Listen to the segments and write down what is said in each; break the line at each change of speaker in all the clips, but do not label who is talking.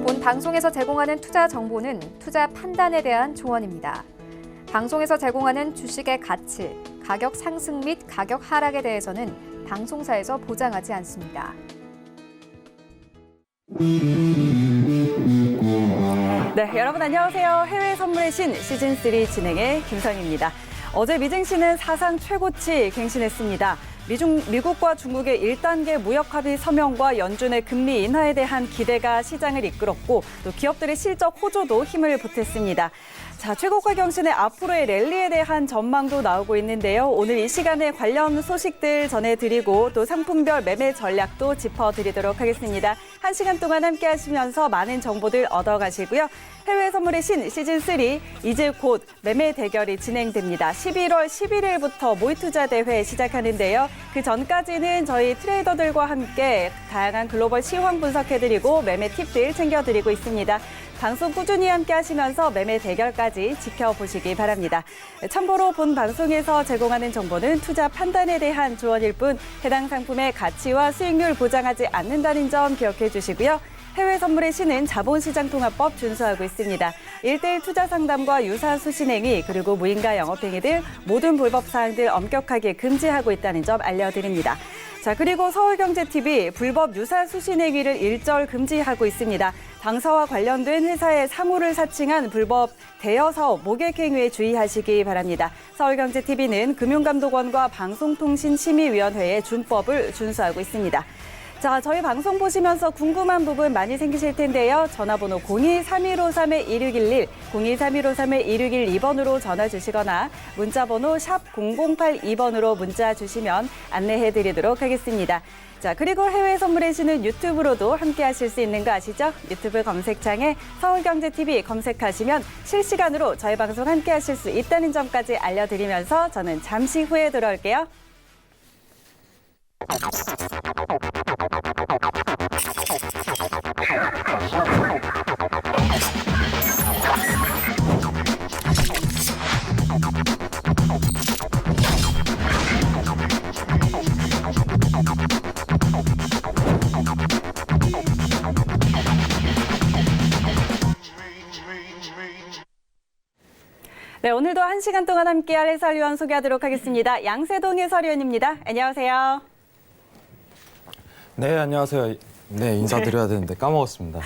본 방송에서 제공하는 투자 정보는 투자 판단에 대한 조언입니다. 방송에서 제공하는 주식의 가치, 가격 상승 및 가격 하락에 대해서는 방송사에서 보장하지 않습니다.
네, 여러분 안녕하세요. 해외 선물의 신 시즌3 진행의 김선희입니다. 어제 미증시는 사상 최고치 갱신했습니다. 미국과 중국의 1단계 무역 합의 서명과 연준의 금리 인하에 대한 기대가 시장을 이끌었고 또 기업들의 실적 호조도 힘을 보탰습니다. 자, 최고가 경신의 앞으로의 랠리에 대한 전망도 나오고 있는데요. 오늘 이 시간에 관련 소식들 전해드리고 또 상품별 매매 전략도 짚어드리도록 하겠습니다. 1시간 동안 함께 하시면서 많은 정보들 얻어가시고요. 해외 선물의 신 시즌3 이제 곧 매매 대결이 진행됩니다. 11월 11일부터 모의투자 대회 시작하는데요. 그 전까지는 저희 트레이더들과 함께 다양한 글로벌 시황 분석해드리고 매매 팁들 챙겨드리고 있습니다. 방송 꾸준히 함께 하시면서 매매 대결까지 지켜보시기 바랍니다. 참고로 본 방송에서 제공하는 정보는 투자 판단에 대한 조언일 뿐 해당 상품의 가치와 수익률 보장하지 않는다는 점 기억해 주시고요. 해외 선물의 신은 자본시장통합법 준수하고 있습니다. 1:1 투자 상담과 유사 수신행위 그리고 무인가 영업행위 등 모든 불법 사항들 엄격하게 금지하고 있다는 점 알려드립니다. 자, 그리고 서울경제TV 불법 유사 수신행위를 일절 금지하고 있습니다. 당사와 관련된 회사의 상호를 사칭한 불법 대여사업 모객행위에 주의하시기 바랍니다. 서울경제TV는 금융감독원과 방송통신심의위원회의 준법을 준수하고 있습니다. 자, 저희 방송 보시면서 궁금한 부분 많이 생기실 텐데요. 전화번호 02-3153-1611, 02-3153-1612번으로 전화 주시거나 문자번호 샵 0082번으로 문자 주시면 안내해드리도록 하겠습니다. 자, 그리고 해외 선물의 신은 유튜브로도 함께 하실 수 있는 거 아시죠? 유튜브 검색창에 서울경제TV 검색하시면 실시간으로 저희 방송 함께 하실 수 있다는 점까지 알려드리면서 저는 잠시 후에 돌아올게요. 네, 오늘도 1시간 동안 함께할 해설위원 소개하도록 하겠습니다. 양세동 해설위원입니다. 안녕하세요.
네, 안녕하세요. 네, 인사드려야 되는데 까먹었습니다.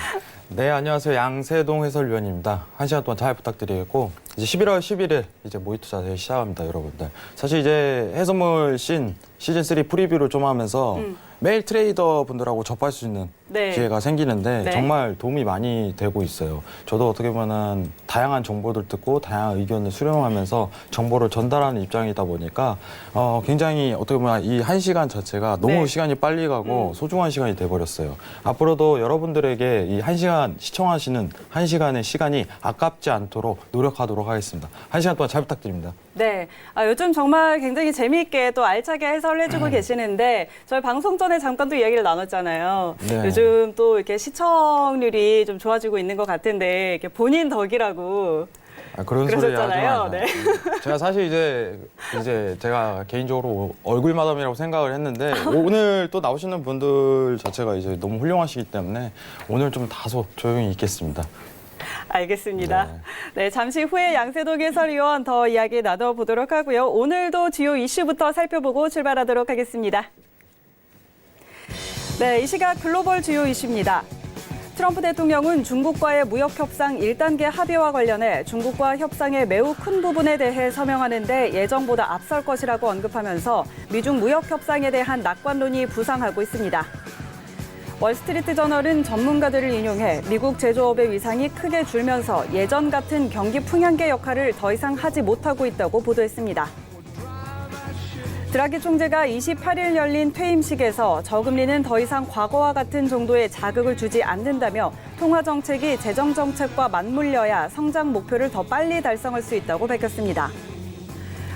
네, 안녕하세요. 양세동 해설위원입니다. 1시간 동안 잘 부탁드리고 이제 11월 11일 이제 모의투자 대회 시작합니다, 여러분들. 사실 이제 해선물 신 시즌3 프리뷰를 좀 하면서 매일 트레이더 분들하고 접할 수 있는 기회가 생기는데 정말 도움이 많이 되고 있어요. 저도 어떻게 보면 다양한 정보들 듣고 다양한 의견을 수렴하면서 정보를 전달하는 입장이다 보니까 굉장히 어떻게 보면 이 1시간 자체가 너무 시간이 빨리 가고 소중한 시간이 돼버렸어요. 앞으로도 여러분들에게 이 1시간 시청하시는 1시간의 시간이 아깝지 않도록 노력하도록 하겠습니다. 1시간 동안 잘 부탁드립니다.
네, 요즘 정말 굉장히 재미있게 또 알차게 해설을 해주고 계시는데 저희 방송 전에 잠깐 또 이야기를 나눴잖아요.
네.
요즘 또 이렇게 시청률이 좀 좋아지고 있는 것 같은데 이렇게 본인 덕이라고
그런 소리 하지 마요.
네.
제가 사실 이제 제가 개인적으로 얼굴 마담이라고 생각을 했는데 오늘 또 나오시는 분들 자체가 이제 너무 훌륭하시기 때문에 오늘 좀 다소 조용히 있겠습니다.
알겠습니다. 네, 잠시 후에 양세동 해설위원 더 이야기 나눠보도록 하고요. 오늘도 주요 이슈부터 살펴보고 출발하도록 하겠습니다. 네, 이 시각 글로벌 주요 이슈입니다. 트럼프 대통령은 중국과의 무역 협상 1단계 합의와 관련해 중국과 협상의 매우 큰 부분에 대해 서명하는데 예정보다 앞설 것이라고 언급하면서 미중 무역 협상에 대한 낙관론이 부상하고 있습니다. 월스트리트 저널은 전문가들을 인용해 미국 제조업의 위상이 크게 줄면서 예전 같은 경기 풍향계 역할을 더 이상 하지 못하고 있다고 보도했습니다. 드라기 총재가 28일 열린 퇴임식에서 저금리는 더 이상 과거와 같은 정도의 자극을 주지 않는다며 통화 정책이 재정 정책과 맞물려야 성장 목표를 더 빨리 달성할 수 있다고 밝혔습니다.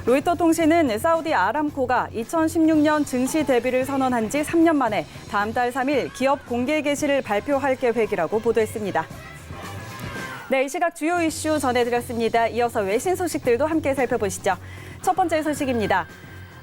로이터 통신은 사우디 아람코가 2016년 증시 대비를 선언한 지 3년 만에 다음 달 3일 기업 공개 개시를 발표할 계획이라고 보도했습니다. 네, 이 시각 주요 이슈 전해드렸습니다. 이어서 외신 소식들도 함께 살펴보시죠. 첫 번째 소식입니다.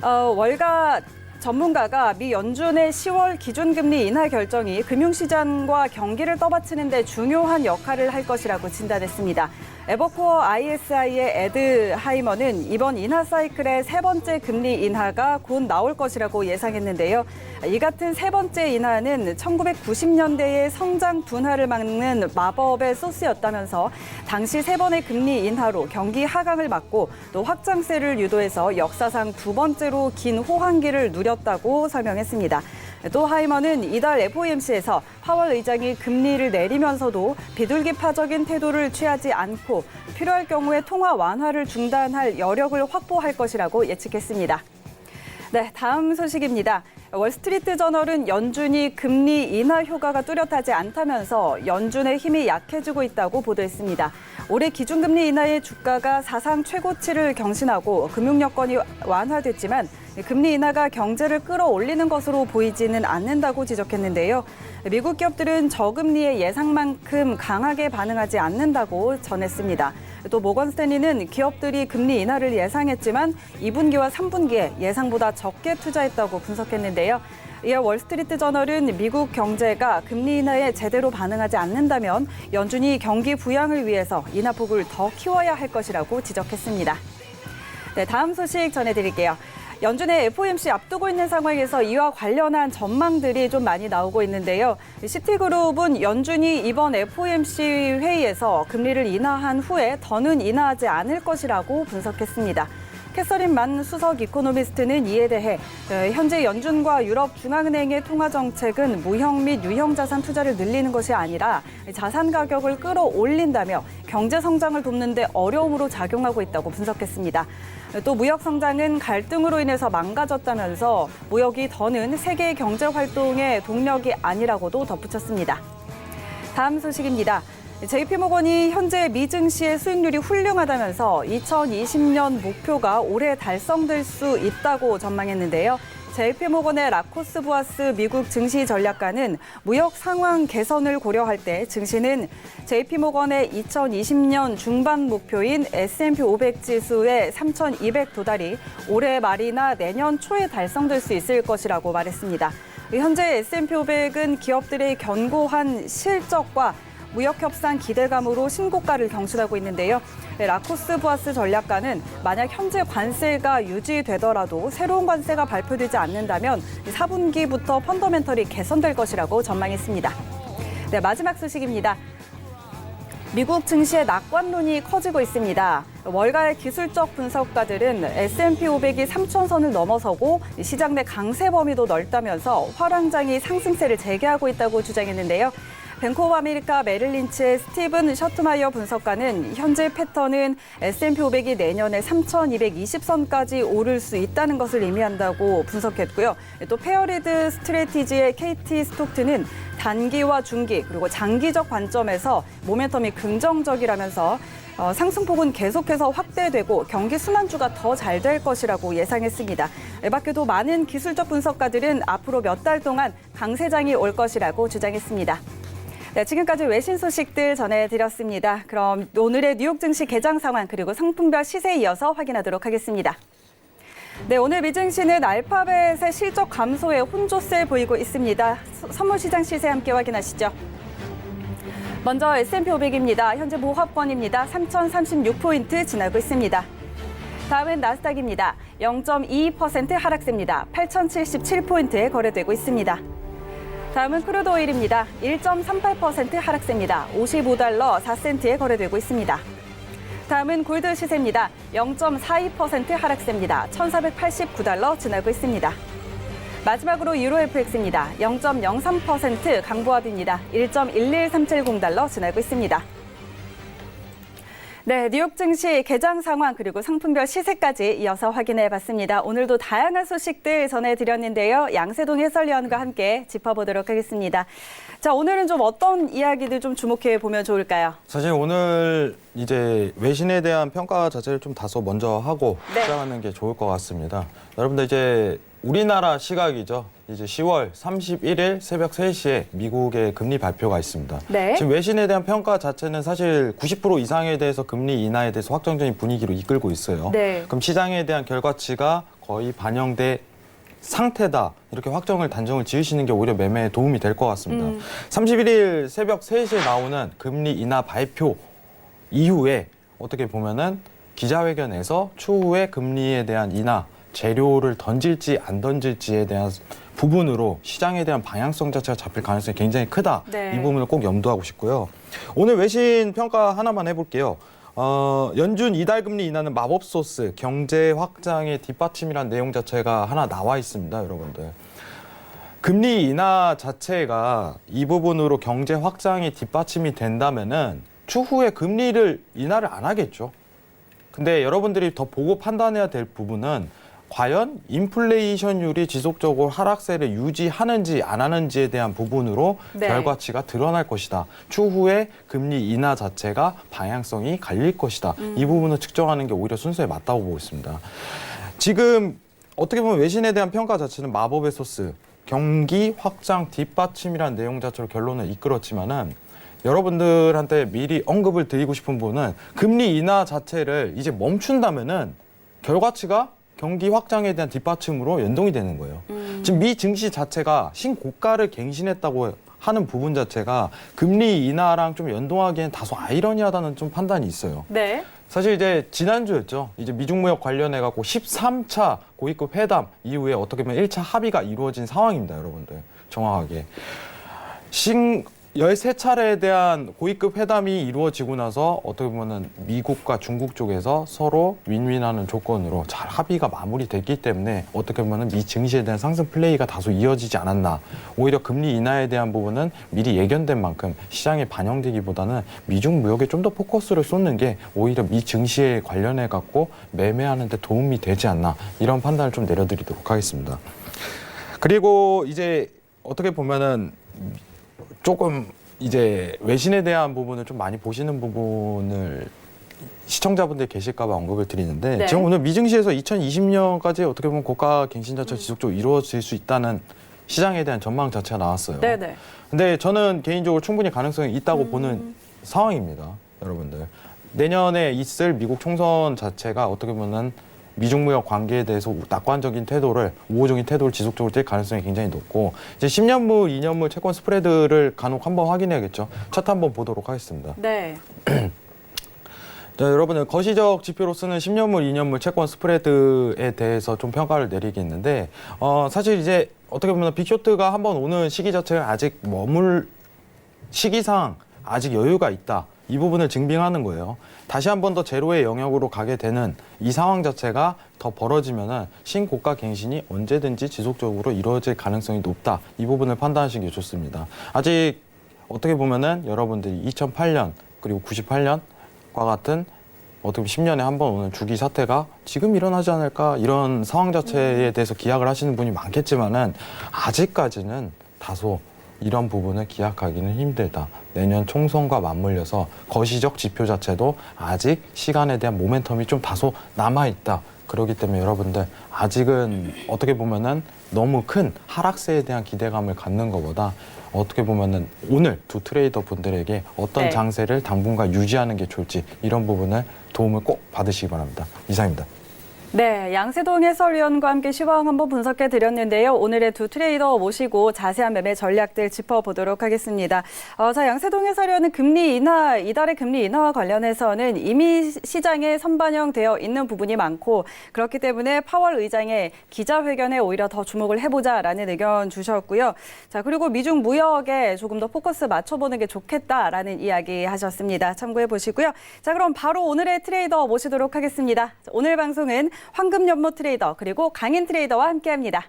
월가 전문가가 미 연준의 10월 기준금리 인하 결정이 금융시장과 경기를 떠받치는 데 중요한 역할을 할 것이라고 진단했습니다. 에버코어 ISI의 에드 하이머는 이번 인하 사이클의 세 번째 금리 인하가 곧 나올 것이라고 예상했는데요. 이 같은 세 번째 인하는 1990년대의 성장 둔화를 막는 마법의 소스였다면서 당시 세 번의 금리 인하로 경기 하강을 막고 또 확장세를 유도해서 역사상 두 번째로 긴 호황기를 누렸다고 설명했습니다. 또 하이머는 이달 FOMC에서 파월 의장이 금리를 내리면서도 비둘기파적인 태도를 취하지 않고 필요할 경우에 통화 완화를 중단할 여력을 확보할 것이라고 예측했습니다. 네, 다음 소식입니다. 월스트리트 저널은 연준이 금리 인하 효과가 뚜렷하지 않다면서 연준의 힘이 약해지고 있다고 보도했습니다. 올해 기준금리 인하의 주가가 사상 최고치를 경신하고 금융 여건이 완화됐지만 금리 인하가 경제를 끌어올리는 것으로 보이지는 않는다고 지적했는데요. 미국 기업들은 저금리의 예상만큼 강하게 반응하지 않는다고 전했습니다. 또 모건 스탠리는 기업들이 금리 인하를 예상했지만 2분기와 3분기에 예상보다 적게 투자했다고 분석했는데요. 이어 월스트리트 저널은 미국 경제가 금리 인하에 제대로 반응하지 않는다면 연준이 경기 부양을 위해서 인하폭을 더 키워야 할 것이라고 지적했습니다. 네, 다음 소식 전해드릴게요. 연준의 FOMC 앞두고 있는 상황에서 이와 관련한 전망들이 좀 많이 나오고 있는데요. 시티그룹은 연준이 이번 FOMC 회의에서 금리를 인하한 후에 더는 인하하지 않을 것이라고 분석했습니다. 캐서린 만 수석 이코노미스트는 이에 대해 현재 연준과 유럽 중앙은행의 통화 정책은 무형 및 유형 자산 투자를 늘리는 것이 아니라 자산 가격을 끌어올린다며 경제 성장을 돕는 데 어려움으로 작용하고 있다고 분석했습니다. 또 무역 성장은 갈등으로 인해서 망가졌다면서 무역이 더는 세계의 경제 활동의 동력이 아니라고도 덧붙였습니다. 다음 소식입니다. JP모건이 현재 미 증시의 수익률이 훌륭하다면서 2020년 목표가 올해 달성될 수 있다고 전망했는데요. JP모건의 라코스 부아스 미국 증시 전략가는 무역 상황 개선을 고려할 때 증시는 JP모건의 2020년 중반 목표인 S&P 500 지수의 3,200 도달이 올해 말이나 내년 초에 달성될 수 있을 것이라고 말했습니다. 현재 S&P 500은 기업들의 견고한 실적과 무역 협상 기대감으로 신고가를 경신하고 있는데요. 라코스 부아스 전략가는 만약 현재 관세가 유지되더라도 새로운 관세가 발표되지 않는다면 4분기부터 펀더멘털이 개선될 것이라고 전망했습니다. 네, 마지막 소식입니다. 미국 증시의 낙관론이 커지고 있습니다. 월가의 기술적 분석가들은 S&P 500이 3,000선을 넘어서고 시장 내 강세 범위도 넓다면서 화랑장이 상승세를 재개하고 있다고 주장했는데요. 뱅크 오브 아메리카 메릴린치의 스티븐 셔트마이어 분석가는 현재 패턴은 S&P 500이 내년에 3,220선까지 오를 수 있다는 것을 의미한다고 분석했고요. 또 페어리드 스트래티지의 KT 스톡트는 단기와 중기 그리고 장기적 관점에서 모멘텀이 긍정적이라면서 상승폭은 계속해서 확대되고 경기 순환주가 더 잘 될 것이라고 예상했습니다. 밖에도 많은 기술적 분석가들은 앞으로 몇 달 동안 강세장이 올 것이라고 주장했습니다. 네, 지금까지 외신 소식들 전해드렸습니다. 그럼 오늘의 뉴욕 증시 개장 상황 그리고 상품별 시세에 이어서 확인하도록 하겠습니다. 네, 오늘 미증시는 알파벳의 실적 감소에 혼조세 보이고 있습니다. 선물시장 시세 함께 확인하시죠. 먼저 S&P 500입니다. 현재 모합권입니다. 3,036포인트 지나고 있습니다. 다음은 나스닥입니다. 0.22% 하락세입니다. 8,077포인트에 거래되고 있습니다. 다음은 크루드 오일입니다. 1.38% 하락세입니다. 55달러 4센트에 거래되고 있습니다. 다음은 골드 시세입니다. 0.42% 하락세입니다. 1,489달러 지나고 있습니다. 마지막으로 유로 FX입니다. 0.03% 강보합입니다. 1.11370달러 지나고 있습니다. 네, 뉴욕 증시 개장 상황 그리고 상품별 시세까지 이어서 확인해 봤습니다. 오늘도 다양한 소식들 전해드렸는데요. 양세동 해설위원과 함께 짚어보도록 하겠습니다. 자, 오늘은 좀 어떤 이야기들 좀 주목해 보면 좋을까요?
사실 오늘 이제 외신에 대한 평가 자체를 좀 다소 먼저 하고 시작하는 게 좋을 것 같습니다. 여러분들 이제 우리나라 시각이죠. 이제 10월 31일 새벽 3시에 미국의 금리 발표가 있습니다.
네.
지금 외신에 대한 평가 자체는 사실 90% 이상에 대해서 금리 인하에 대해서 확정적인 분위기로 이끌고 있어요.
네.
그럼 시장에 대한 결과치가 거의 반영돼 상태다 이렇게 확정을 단정을 지으시는 게 오히려 매매에 도움이 될 것 같습니다. 31일 새벽 3시에 나오는 금리 인하 발표 이후에 어떻게 보면은 기자회견에서 추후에 금리에 대한 인하 재료를 던질지 안 던질지에 대한 부분으로 시장에 대한 방향성 자체가 잡힐 가능성이 굉장히 크다.
네.
이 부분을 꼭 염두하고 싶고요. 오늘 외신 평가 하나만 해볼게요. 연준 이달 금리 인하는 마법 소스, 경제 확장의 뒷받침이란 내용 자체가 하나 나와 있습니다, 여러분들. 금리 인하 자체가 이 부분으로 경제 확장이 뒷받침이 된다면은 추후에 금리를 인하를 안 하겠죠. 근데 여러분들이 더 보고 판단해야 될 부분은 과연 인플레이션율이 지속적으로 하락세를 유지하는지 안 하는지에 대한 부분으로
네.
결과치가 드러날 것이다. 추후에 금리 인하 자체가 방향성이 갈릴 것이다. 이 부분을 측정하는 게 오히려 순서에 맞다고 보고 있습니다. 지금 어떻게 보면 외신에 대한 평가 자체는 마법의 소스, 경기 확장 뒷받침이라는 내용 자체로 결론을 이끌었지만은 여러분들한테 미리 언급을 드리고 싶은 부분은 금리 인하 자체를 이제 멈춘다면은 결과치가 경기 확장에 대한 뒷받침으로 연동이 되는 거예요. 지금 미 증시 자체가 신고가를 갱신했다고 하는 부분 자체가 금리 인하랑 좀 연동하기엔 다소 아이러니하다는 좀 판단이 있어요.
네.
사실 이제 지난주였죠. 이제 미중 무역 관련해 갖고 13차 고위급 회담 이후에 어떻게 보면 1차 합의가 이루어진 상황입니다, 여러분들. 정확하게. 13차례에 대한 고위급 회담이 이루어지고 나서 어떻게 보면은 미국과 중국 쪽에서 서로 윈윈하는 조건으로 잘 합의가 마무리됐기 때문에 어떻게 보면은 미 증시에 대한 상승 플레이가 다소 이어지지 않았나. 오히려 금리 인하에 대한 부분은 미리 예견된 만큼 시장에 반영되기보다는 미중 무역에 좀 더 포커스를 쏟는 게 오히려 미 증시에 관련해 갖고 매매하는 데 도움이 되지 않나. 이런 판단을 좀 내려드리도록 하겠습니다. 그리고 이제 어떻게 보면은 조금 이제 외신에 대한 부분을 좀 많이 보시는 부분을 시청자분들 계실까 봐 언급을 드리는데
네.
지금 오늘 미증시에서 2020년까지 어떻게 보면 고가 갱신 자체가 지속적으로 이루어질 수 있다는 시장에 대한 전망 자체가 나왔어요.
네네.
근데 저는 개인적으로 충분히 가능성이 있다고 보는 상황입니다, 여러분들. 내년에 있을 미국 총선 자체가 어떻게 보면 미중 무역 관계에 대해서 낙관적인 태도를, 우호적인 태도를 지속적으로 띨 가능성이 굉장히 높고, 이제 10년물, 2년물 채권 스프레드를 간혹 한번 확인해야겠죠. 차트 한번 보도록 하겠습니다.
네.
자, 여러분들 거시적 지표로 쓰는 10년물, 2년물 채권 스프레드에 대해서 좀 평가를 내리겠는데, 사실 이제 어떻게 보면 빅쇼트가 한번 오는 시기 자체가 아직 시기상 아직 여유가 있다. 이 부분을 증빙하는 거예요. 다시 한 번 더 제로의 영역으로 가게 되는 이 상황 자체가 더 벌어지면은 신고가 갱신이 언제든지 지속적으로 이루어질 가능성이 높다. 이 부분을 판단하시는 게 좋습니다. 아직 어떻게 보면은 여러분들이 2008년 그리고 98년과 같은 어떻게 보면 10년에 한 번 오는 주기 사태가 지금 일어나지 않을까 이런 상황 자체에 대해서 기약을 하시는 분이 많겠지만은 아직까지는 다소 이런 부분을 기약하기는 힘들다. 내년 총선과 맞물려서 거시적 지표 자체도 아직 시간에 대한 모멘텀이 좀 다소 남아있다. 그렇기 때문에 여러분들 아직은 어떻게 보면은 너무 큰 하락세에 대한 기대감을 갖는 것보다 어떻게 보면은 오늘 두 트레이더 분들에게 어떤
네.
장세를 당분간 유지하는 게 좋을지 이런 부분을 도움을 꼭 받으시기 바랍니다. 이상입니다.
네, 양세동 해설위원과 함께 시황 한번 분석해 드렸는데요. 오늘의 두 트레이더 모시고 자세한 매매 전략들 짚어보도록 하겠습니다. 자, 양세동 해설위원은 금리 인하, 이달의 금리 인하와 관련해서는 이미 시장에 선반영되어 있는 부분이 많고 그렇기 때문에 파월 의장의 기자회견에 오히려 더 주목을 해보자라는 의견 주셨고요. 자, 그리고 미중 무역에 조금 더 포커스 맞춰보는 게 좋겠다라는 이야기 하셨습니다. 참고해 보시고요. 자, 그럼 바로 오늘의 트레이더 모시도록 하겠습니다. 자, 오늘 방송은 황금연모 트레이더 그리고 강인 트레이더와 함께합니다.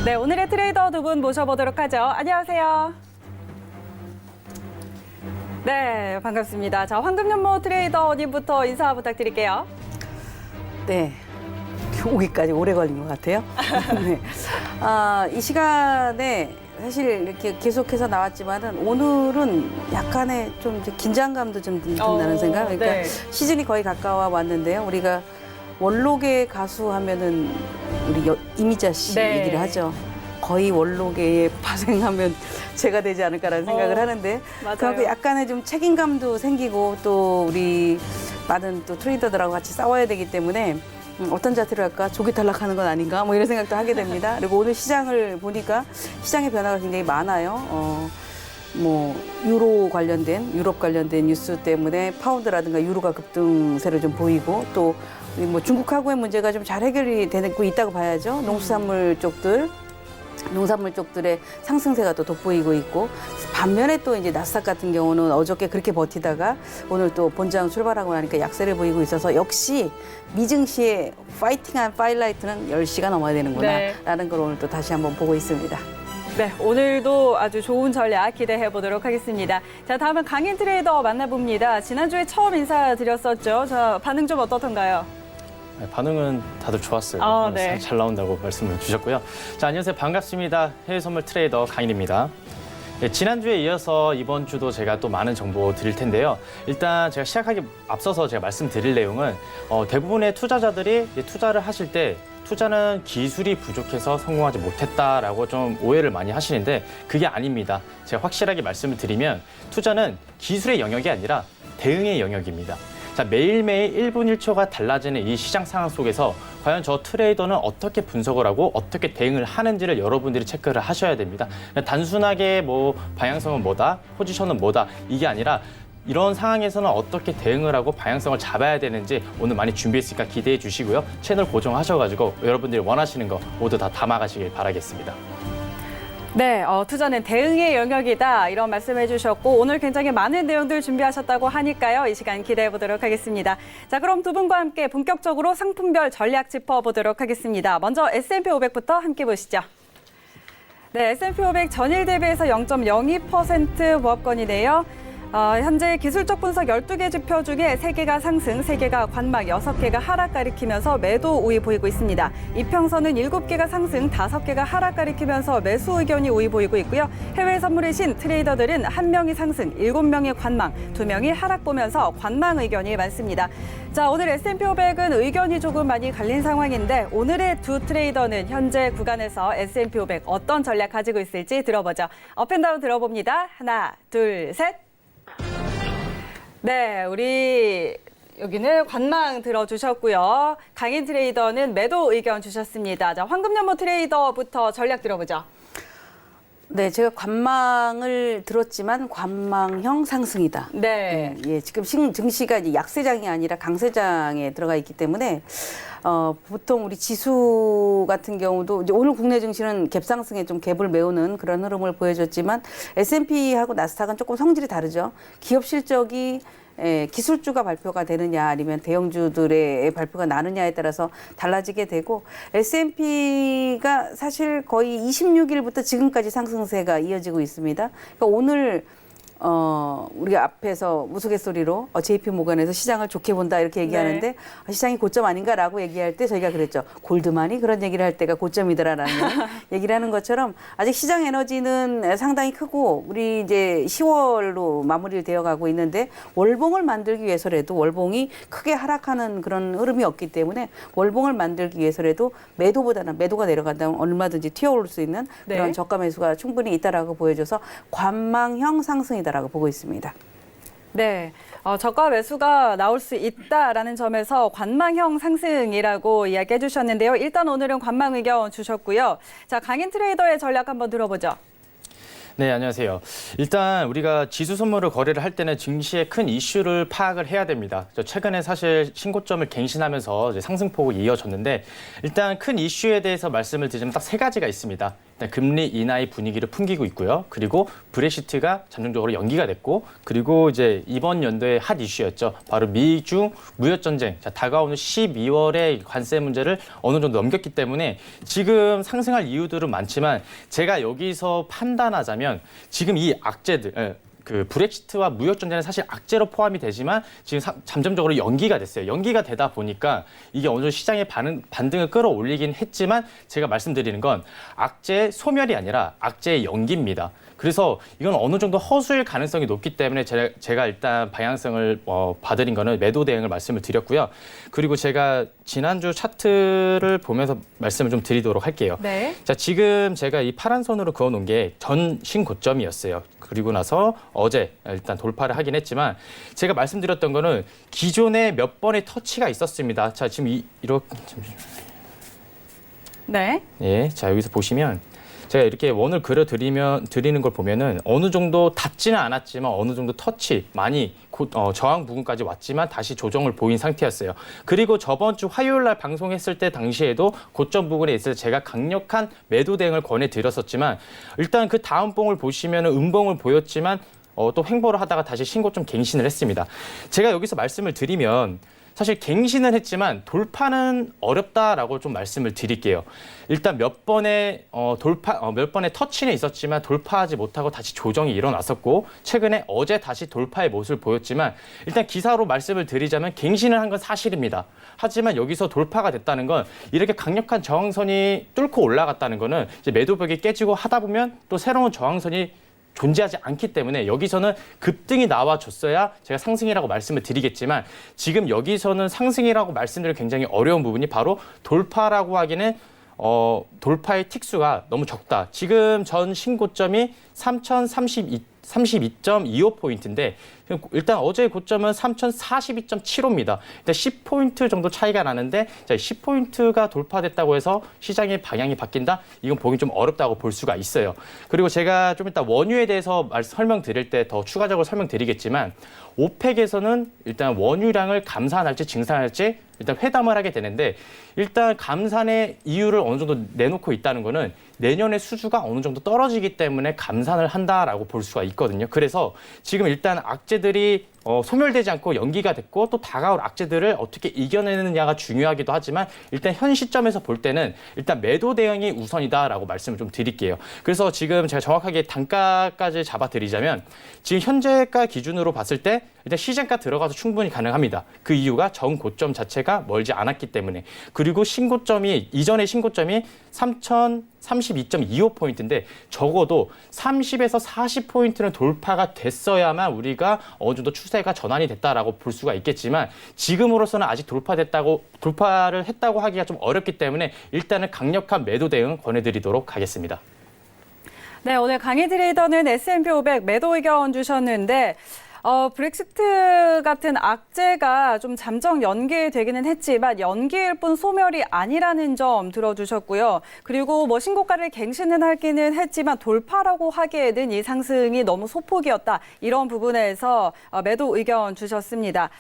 네, 오늘의 트레이더 두 분 모셔보도록 하죠. 안녕하세요. 네, 반갑습니다. 자, 황금연모 트레이더님부터 인사 부탁드릴게요.
네. 오기까지 오래 걸린 것 같아요. 네. 이 시간에 사실 이렇게 계속해서 나왔지만은 오늘은 약간의 좀 이제 긴장감도 좀 든다는 생각. 그러니까
네.
시즌이 거의 가까워 왔는데요. 우리가 원로계 가수 하면은 우리 이미자 씨
네.
얘기를 하죠. 거의 원로계에 파생하면 제가 되지 않을까라는 생각을 하는데
맞아요.
그만큼 약간의 좀 책임감도 생기고 또 우리 많은 또 트레이더들하고 같이 싸워야 되기 때문에 어떤 자세로 할까? 조기 탈락하는 건 아닌가? 뭐 이런 생각도 하게 됩니다. 그리고 오늘 시장을 보니까 시장의 변화가 굉장히 많아요. 뭐 유로 관련된 유럽 관련된 뉴스 때문에 파운드라든가 유로가 급등세를 좀 보이고 또 뭐 중국하고의 문제가 좀 잘 해결이 되고 있다고 봐야죠. 농수산물 쪽들의 상승세가 또 돋보이고 있고 반면에 또 이제 나스닥 같은 경우는 어저께 그렇게 버티다가 오늘 또 본장 출발하고 나니까 약세를 보이고 있어서 역시 미증시의 파이팅한 파일라이트는 10시가 넘어야 되는구나라는 걸 오늘 또 다시 한번 보고 있습니다.
네, 오늘도 아주 좋은 전략 기대해 보도록 하겠습니다. 자, 다음은 강인 트레이더 만나봅니다. 지난주에 처음 인사드렸었죠. 자, 반응 좀 어떻던가요?
네, 반응은 다들 좋았어요.
네.
잘 나온다고 말씀을 주셨고요. 자, 안녕하세요. 반갑습니다. 해외 선물 트레이더 강인입니다. 네, 지난주에 이어서 이번 주도 제가 또 많은 정보 드릴 텐데요. 일단 제가 시작하기 앞서서 제가 말씀드릴 내용은 대부분의 투자자들이 투자를 하실 때 투자는 기술이 부족해서 성공하지 못했다라고 좀 오해를 많이 하시는데 그게 아닙니다. 제가 확실하게 말씀을 드리면 투자는 기술의 영역이 아니라 대응의 영역입니다. 자, 매일매일 1분 1초가 달라지는 이 시장 상황 속에서 과연 저 트레이더는 어떻게 분석을 하고 어떻게 대응을 하는지를 여러분들이 체크를 하셔야 됩니다. 그냥 단순하게 뭐 방향성은 뭐다, 포지션은 뭐다 이게 아니라 이런 상황에서는 어떻게 대응을 하고 방향성을 잡아야 되는지 오늘 많이 준비했으니까 기대해 주시고요. 채널 고정하셔가지고 여러분들이 원하시는 거 모두 다 담아가시길 바라겠습니다.
네, 투자는 대응의 영역이다 이런 말씀해 주셨고 오늘 굉장히 많은 내용들 준비하셨다고 하니까요. 이 시간 기대해 보도록 하겠습니다. 자, 그럼 두 분과 함께 본격적으로 상품별 전략 짚어보도록 하겠습니다. 먼저 S&P 500부터 함께 보시죠. 네, S&P 500 전일 대비해서 0.02% 모합권이네요. 현재 기술적 분석 12개 지표 중에 3개가 상승, 3개가 관망, 6개가 하락 가리키면서 매도 우위 보이고 있습니다. 이평선은 7개가 상승, 5개가 하락 가리키면서 매수 의견이 우위 보이고 있고요. 해외 선물의 신 트레이더들은 1명이 상승, 7명이 관망, 2명이 하락 보면서 관망 의견이 많습니다. 자, 오늘 S&P 500은 의견이 조금 많이 갈린 상황인데 오늘의 두 트레이더는 현재 구간에서 S&P 500 어떤 전략 가지고 있을지 들어보죠. 업앤다운 들어봅니다. 하나, 둘, 셋. 네, 우리 여기는 관망 들어주셨고요. 강인 트레이더는 매도 의견 주셨습니다. 자, 황금연모 트레이더부터 전략 들어보죠.
네, 제가 관망을 들었지만 관망형 상승이다.
네.
예, 지금 증시가 이제 약세장이 아니라 강세장에 들어가 있기 때문에 보통 우리 지수 같은 경우도 이제 오늘 국내 증시는 갭상승에 좀 갭을 메우는 그런 흐름을 보여줬지만 S&P하고 나스닥은 조금 성질이 다르죠. 기업 실적이 기술주가 발표가 되느냐 아니면 대형주들의 발표가 나느냐에 따라서 달라지게 되고 S&P가 사실 거의 26일부터 지금까지 상승세가 이어지고 있습니다. 그러니까 오늘 우리가 앞에서 우스갯소리로 JP 모건에서 시장을 좋게 본다 이렇게 얘기하는데 시장이 고점 아닌가라고 얘기할 때 저희가 그랬죠. 골드만이 그런 얘기를 할 때가 고점이더라라는 얘기를 하는 것처럼 아직 시장 에너지는 상당히 크고 우리 이제 10월로 마무리를 되어가고 있는데 월봉을 만들기 위해서라도 월봉이 크게 하락하는 그런 흐름이 없기 때문에 월봉을 만들기 위해서라도 매도보다는 매도가 내려간다면 얼마든지 튀어오를 수 있는 그런 저가 매수가 충분히 있다라고 보여줘서 관망형 상승이다. 라고 보고 있습니다.
네, 저가 매수가 나올 수 있다라는 점에서 관망형 상승이라고 이야기해 주셨는데요. 일단 오늘은 관망 의견 주셨고요. 자, 강인 트레이더의 전략 한번 들어보죠.
네, 안녕하세요. 일단 우리가 지수 선물을 거래를 할 때는 증시의 큰 이슈를 파악을 해야 됩니다. 최근에 사실 신고점을 갱신하면서 이제 상승폭이 이어졌는데 일단 큰 이슈에 대해서 말씀을 드리면 딱 3가지가 있습니다. 일단 금리 인하의 분위기를 풍기고 있고요. 그리고 브렉시트가 잠정적으로 연기가 됐고 그리고 이제 이번 연도의 핫 이슈였죠. 바로 미중 무역 전쟁. 자, 다가오는 12월의 관세 문제를 어느 정도 넘겼기 때문에 지금 상승할 이유들은 많지만 제가 여기서 판단하자면 지금 이 악재들 그 브렉시트와 무역 전쟁은 사실 악재로 포함이 되지만 지금 잠정적으로 연기가 됐어요. 연기가 되다 보니까 이게 어느 정도 시장의 반등을 끌어올리긴 했지만 제가 말씀드리는 건 악재의 소멸이 아니라 악재의 연기입니다. 그래서 이건 어느 정도 허수일 가능성이 높기 때문에 제가 일단 방향성을 봐드린 거는 매도 대응을 말씀을 드렸고요. 그리고 제가 지난주 차트를 보면서 말씀을 좀 드리도록 할게요.
네.
자, 지금 제가 이 파란 선으로 그어놓은 게 전 신고점이었어요. 그리고 나서 어제 일단 돌파를 하긴 했지만 제가 말씀드렸던 거는 기존에 몇 번의 터치가 있었습니다. 자, 지금 이렇게
네.
예, 자 여기서 보시면 제가 이렇게 원을 드리는 걸 보면은 어느 정도 닿지는 않았지만 어느 정도 터치 많이 저항 부근까지 왔지만 다시 조정을 보인 상태였어요. 그리고 저번 주 화요일 날 방송했을 때 당시에도 고점 부근에 있을 때 제가 강력한 매도 대응을 권해드렸었지만 일단 그 다음 봉을 보시면은 음봉을 보였지만 또 횡보를 하다가 다시 신고점 갱신을 했습니다. 제가 여기서 말씀을 드리면 사실 갱신은 했지만 돌파는 어렵다라고 좀 말씀을 드릴게요. 일단 몇 번의 몇 번의 터치는 있었지만 돌파하지 못하고 다시 조정이 일어났었고 최근에 어제 다시 돌파의 모습을 보였지만 일단 기사로 말씀을 드리자면 갱신을 한 건 사실입니다. 하지만 여기서 돌파가 됐다는 건 이렇게 강력한 저항선이 뚫고 올라갔다는 거는 이제 매도벽이 깨지고 하다 보면 또 새로운 저항선이 존재하지 않기 때문에 여기서는 급등이 나와줬어야 제가 상승이라고 말씀을 드리겠지만 지금 여기서는 상승이라고 말씀드리기 굉장히 어려운 부분이 바로 돌파라고 하기는 돌파의 틱수가 너무 적다. 지금 전 신고점이 3032.25포인트인데 일단 어제의 고점은 3042.75입니다. 일단 10포인트 정도 차이가 나는데 10포인트가 돌파됐다고 해서 시장의 방향이 바뀐다? 이건 보기 좀 어렵다고 볼 수가 있어요. 그리고 제가 좀 이따 원유에 대해서 설명드릴 때 더 추가적으로 설명드리겠지만 오펙에서는 일단 원유량을 감산할지 증산할지 일단 회담을 하게 되는데 일단 감산의 이유를 어느 정도 내놓고 있다는 거는 내년의 수주가 어느 정도 떨어지기 때문에 감산을 한다라고 볼 수가 있거든요. 그래서 지금 일단 악재들이 소멸되지 않고 연기가 됐고 또 다가올 악재들을 어떻게 이겨내느냐가 중요하기도 하지만 일단 현 시점에서 볼 때는 일단 매도 대응이 우선이다라고 말씀을 좀 드릴게요. 그래서 지금 제가 정확하게 단가까지 잡아드리자면 지금 현재가 기준으로 봤을 때 일단 시장가 들어가서 충분히 가능합니다. 그 이유가 전 고점 자체가 멀지 않았기 때문에 그리고 신고점이 이전의 신고점이 3032.25포인트인데 적어도 30에서 40포인트는 돌파가 됐어야만 우리가 어느 정도 추세가 전환이 됐다라고 볼 수가 있겠지만 지금으로서는 아직 돌파를 했다고 하기가 좀 어렵기 때문에 일단은 강력한 매도 대응 권해드리도록 하겠습니다.
네, 오늘 강의 트레이더는 S&P 500 매도 의견 주셨는데 브렉시트 같은 악재가 좀 잠정 연기되기는 했지만 연기일 뿐 소멸이 아니라는 점 들어주셨고요. 그리고 뭐 신고가를 갱신은 하기는 했지만 돌파라고 하기에는 이 상승이 너무 소폭이었다. 이런 부분에서 매도 의견 주셨습니다.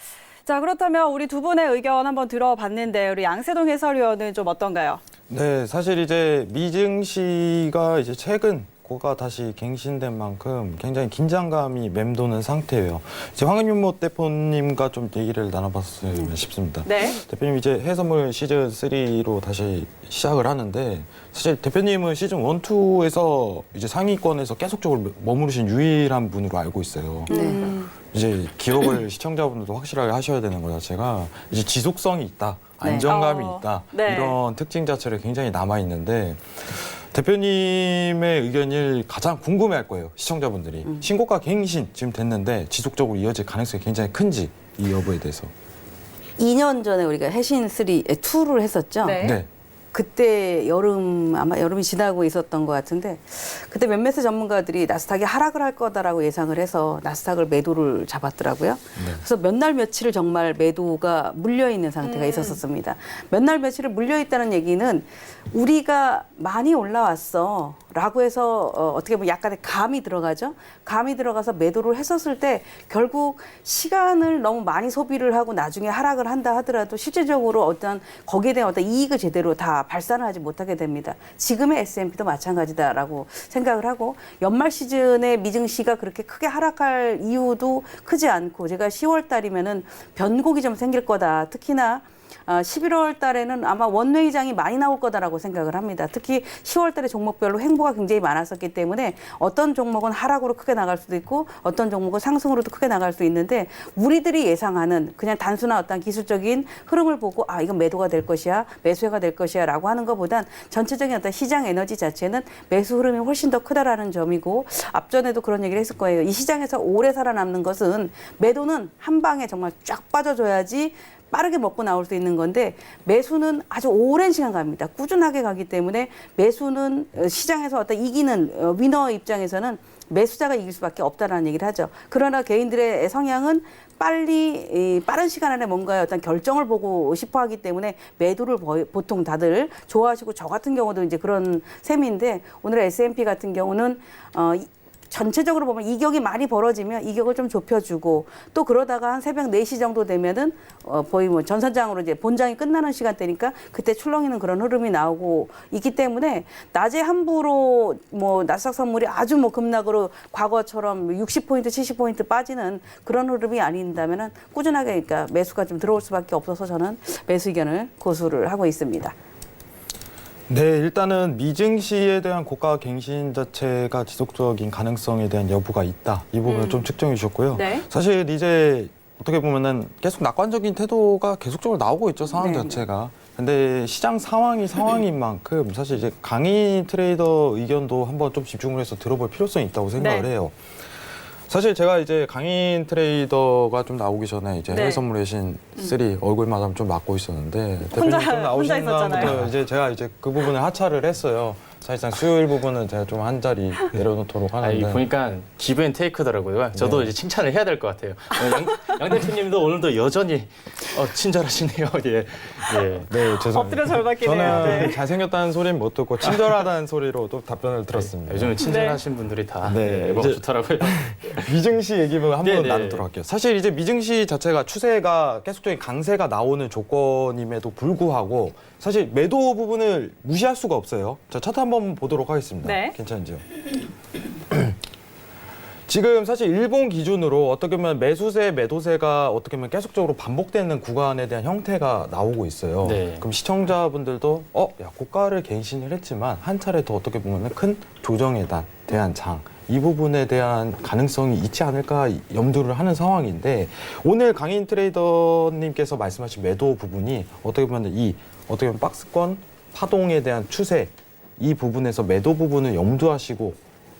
자, 그렇다면 우리 두 분의 의견 한번 들어봤는데 우리 양세동 해설위원은 좀 어떤가요?
네, 사실 이제 미증시가 이제 최근 고가 다시 갱신된 만큼 굉장히 긴장감이 맴도는 상태예요. 이제 황은윤모 대표님과 좀 얘기를 나눠봤으면 싶습니다.
네.
대표님 이제 해외선물 시즌 3로 다시 시작을 하는데 사실 대표님은 시즌 1, 2에서 이제 상위권에서 계속적으로 머무르신 유일한 분으로 알고 있어요. 이제 기록을 시청자분들도 확실하게 하셔야 되는 것 자체가 이제 지속성이 있다, 안정감이 있다
네.
이런 특징 자체를 굉장히 남아 있는데. 대표님의 의견을 가장 궁금해할 거예요, 시청자분들이. 신고가 갱신 지금 됐는데 지속적으로 이어질 가능성이 굉장히 큰지 이 여부에 대해서.
2년 전에 우리가 해신 2를 했었죠.
네.
네.
그때 아마 여름이 지나고 있었던 것 같은데 그때 몇몇 전문가들이 나스닥이 하락을 할 거다라고 예상을 해서 나스닥을 매도를 잡았더라고요.
네.
그래서 몇 날 며칠을 정말 매도가 물려 있는 상태가 있었습니다. 몇 날 며칠을 물려 있다는 얘기는 우리가 많이 올라왔어 라고 해서 어떻게 보면 약간의 감이 들어가죠. 감이 들어가서 매도를 했었을 때 결국 시간을 너무 많이 소비를 하고 나중에 하락을 한다 하더라도 실질적으로 어떤 거기에 대한 어떤 이익을 제대로 다 발산을 하지 못하게 됩니다. 지금의 S&P도 마찬가지다라고 생각을 하고 연말 시즌에 미증시가 그렇게 크게 하락할 이유도 크지 않고 제가 10월 달이면은 변곡이 좀 생길 거다. 특히나 11월 달에는 아마 원외이장이 많이 나올 거다라고 생각을 합니다. 특히 10월 달에 종목별로 횡보가 굉장히 많았었기 때문에 어떤 종목은 하락으로 크게 나갈 수도 있고 어떤 종목은 상승으로도 크게 나갈 수 있는데 우리들이 예상하는 그냥 단순한 어떤 기술적인 흐름을 보고 아, 이건 매도가 될 것이야, 매수가 될 것이야 라고 하는 것보단 전체적인 어떤 시장 에너지 자체는 매수 흐름이 훨씬 더 크다라는 점이고 앞전에도 그런 얘기를 했을 거예요. 이 시장에서 오래 살아남는 것은 매도는 한 방에 정말 쫙 빠져줘야지 빠르게 먹고 나올 수 있는 건데 매수는 아주 오랜 시간 갑니다. 꾸준하게 가기 때문에 매수는 시장에서 어떤 이기는 위너 입장에서는 매수자가 이길 수밖에 없다라는 얘기를 하죠. 그러나 개인들의 성향은 빠른 시간 안에 뭔가의 어떤 결정을 보고 싶어 하기 때문에 매도를 보통 다들 좋아하시고 저 같은 경우도 이제 그런 셈인데 오늘 S&P 같은 경우는 전체적으로 보면 이격이 많이 벌어지면 이격을 좀 좁혀주고 또 그러다가 한 새벽 4시 정도 되면은 거의 뭐 전선장으로 이제 본장이 끝나는 시간대니까 그때 출렁이는 그런 흐름이 나오고 있기 때문에 낮에 함부로 뭐 나스닥 선물이 아주 뭐 급락으로 과거처럼 60포인트, 70포인트 빠지는 그런 흐름이 아닌다면은 꾸준하게 그러니까 매수가 좀 들어올 수밖에 없어서 저는 매수 의견을 고수를 하고 있습니다.
네, 일단은 미증시에 대한 고가 갱신 자체가 지속적인 가능성에 대한 여부가 있다. 이 부분을 좀 측정해 주셨고요.
네.
사실 이제 어떻게 보면은 계속 낙관적인 태도가 계속적으로 나오고 있죠, 상황
네.
자체가. 근데 시장 상황이 상황인 만큼 사실 이제 강의 트레이더 의견도 한번 좀 집중을 해서 들어볼 필요성이 있다고 생각을
네.
해요. 사실 제가 이제 강인 트레이더가 좀 나오기 전에 이제
네.
해외 선물의 신 3 얼굴마담 좀 맡고 있었는데
혼자
대표님 좀 나오시는
있었잖아요.
날부터 이제 제가 이제 그 부분을 하차를 했어요. 사실상 수요일 부분은 제가 좀 한 자리 내려놓도록
아니,
하는데
보니까 기브 앤 테이크더라고요. 저도
네.
이제 칭찬을 해야 될 것 같아요. 양 대표님도 오늘도 여전히 친절하시네요. 예. 예.
네, 죄송합니다.
엎드려 절받기네요.
저는
네.
잘생겼다는 소리는 못 듣고 친절하다는 소리로 또 답변을 들었습니다.
요즘은 친절하신 분들이 다
네,
뭐가
이제-
좋더라고요.
미증시 얘기를 한번
네네.
나누도록 할게요. 사실 이제 미증시 자체가 추세가 계속적인 강세가 나오는 조건임에도 불구하고 사실 매도 부분을 무시할 수가 없어요. 자, 차트 한번 보도록 하겠습니다.
네.
괜찮죠? 지금 사실 일본 기준으로 어떻게 보면 매수세, 매도세가 어떻게 보면 계속적으로 반복되는 구간에 대한 형태가 나오고 있어요.
네.
그럼 시청자분들도 야, 고가를 갱신을 했지만 한 차례 더 어떻게 보면 큰 조정에 대한 장. 이 부분에 대한 가능성이 있지 않을까 염두를 하는 상황인데 오늘 강인 트레이더님께서 말씀하신 매도 부분이 어떻게 보면 박스권 파동에 대한 추세 이 부분에서 매도 부분을 염두하시고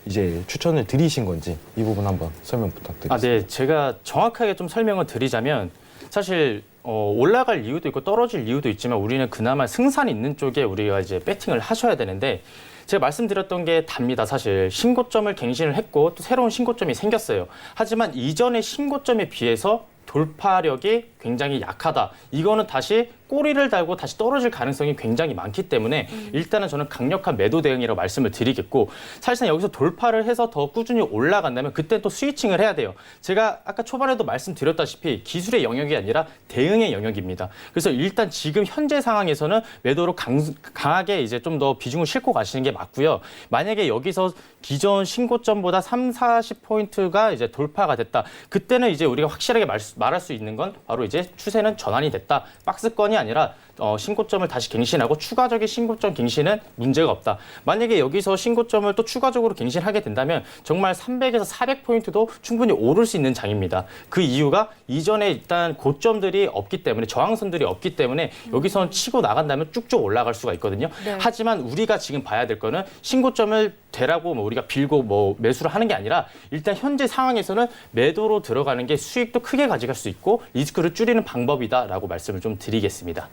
이제 추천을 드리신 건지 이 부분 한번 설명 부탁드리겠습니다.
네. 제가 정확하게 좀 설명을 드리자면 사실 올라갈 이유도 있고 떨어질 이유도 있지만 우리는 그나마 승산 있는 쪽에 우리가 이제 배팅을 하셔야 되는데 제가 말씀드렸던 게 답니다. 사실 신고점을 갱신을 했고 또 새로운 신고점이 생겼어요. 하지만 이전의 신고점에 비해서 돌파력이 굉장히 약하다. 이거는 다시 꼬리를 달고 다시 떨어질 가능성이 굉장히 많기 때문에 일단은 저는 강력한 매도 대응이라고 말씀을 드리겠고 사실상 여기서 돌파를 해서 더 꾸준히 올라간다면 그때 또 스위칭을 해야 돼요. 제가 아까 초반에도 말씀드렸다시피 기술의 영역이 아니라 대응의 영역입니다. 그래서 일단 지금 현재 상황에서는 매도로 강하게 이제 좀 더 비중을 싣고 가시는 게 맞고요. 만약에 여기서 기존 신고점보다 30-40포인트가 이제 돌파가 됐다. 그때는 이제 우리가 확실하게 말할 수 있는 건 바로 이제 추세는 전환이 됐다. 박스권이 아니라 신고점을 다시 갱신하고 추가적인 신고점 갱신은 문제가 없다. 만약에 여기서 신고점을 또 추가적으로 갱신하게 된다면 정말 300에서 400포인트도 충분히 오를 수 있는 장입니다. 그 이유가 이전에 일단 고점들이 없기 때문에 저항선들이 없기 때문에 여기서 치고 나간다면 쭉쭉 올라갈 수가 있거든요.
네.
하지만 우리가 지금 봐야 될 거는 신고점을 되라고 뭐 우리가 빌고 뭐 매수를 하는 게 아니라 일단 현재 상황에서는 매도로 들어가는 게 수익도 크게 가져갈 수 있고 리스크를 줄이는 방법이다라고 말씀을 좀 드리겠습니다.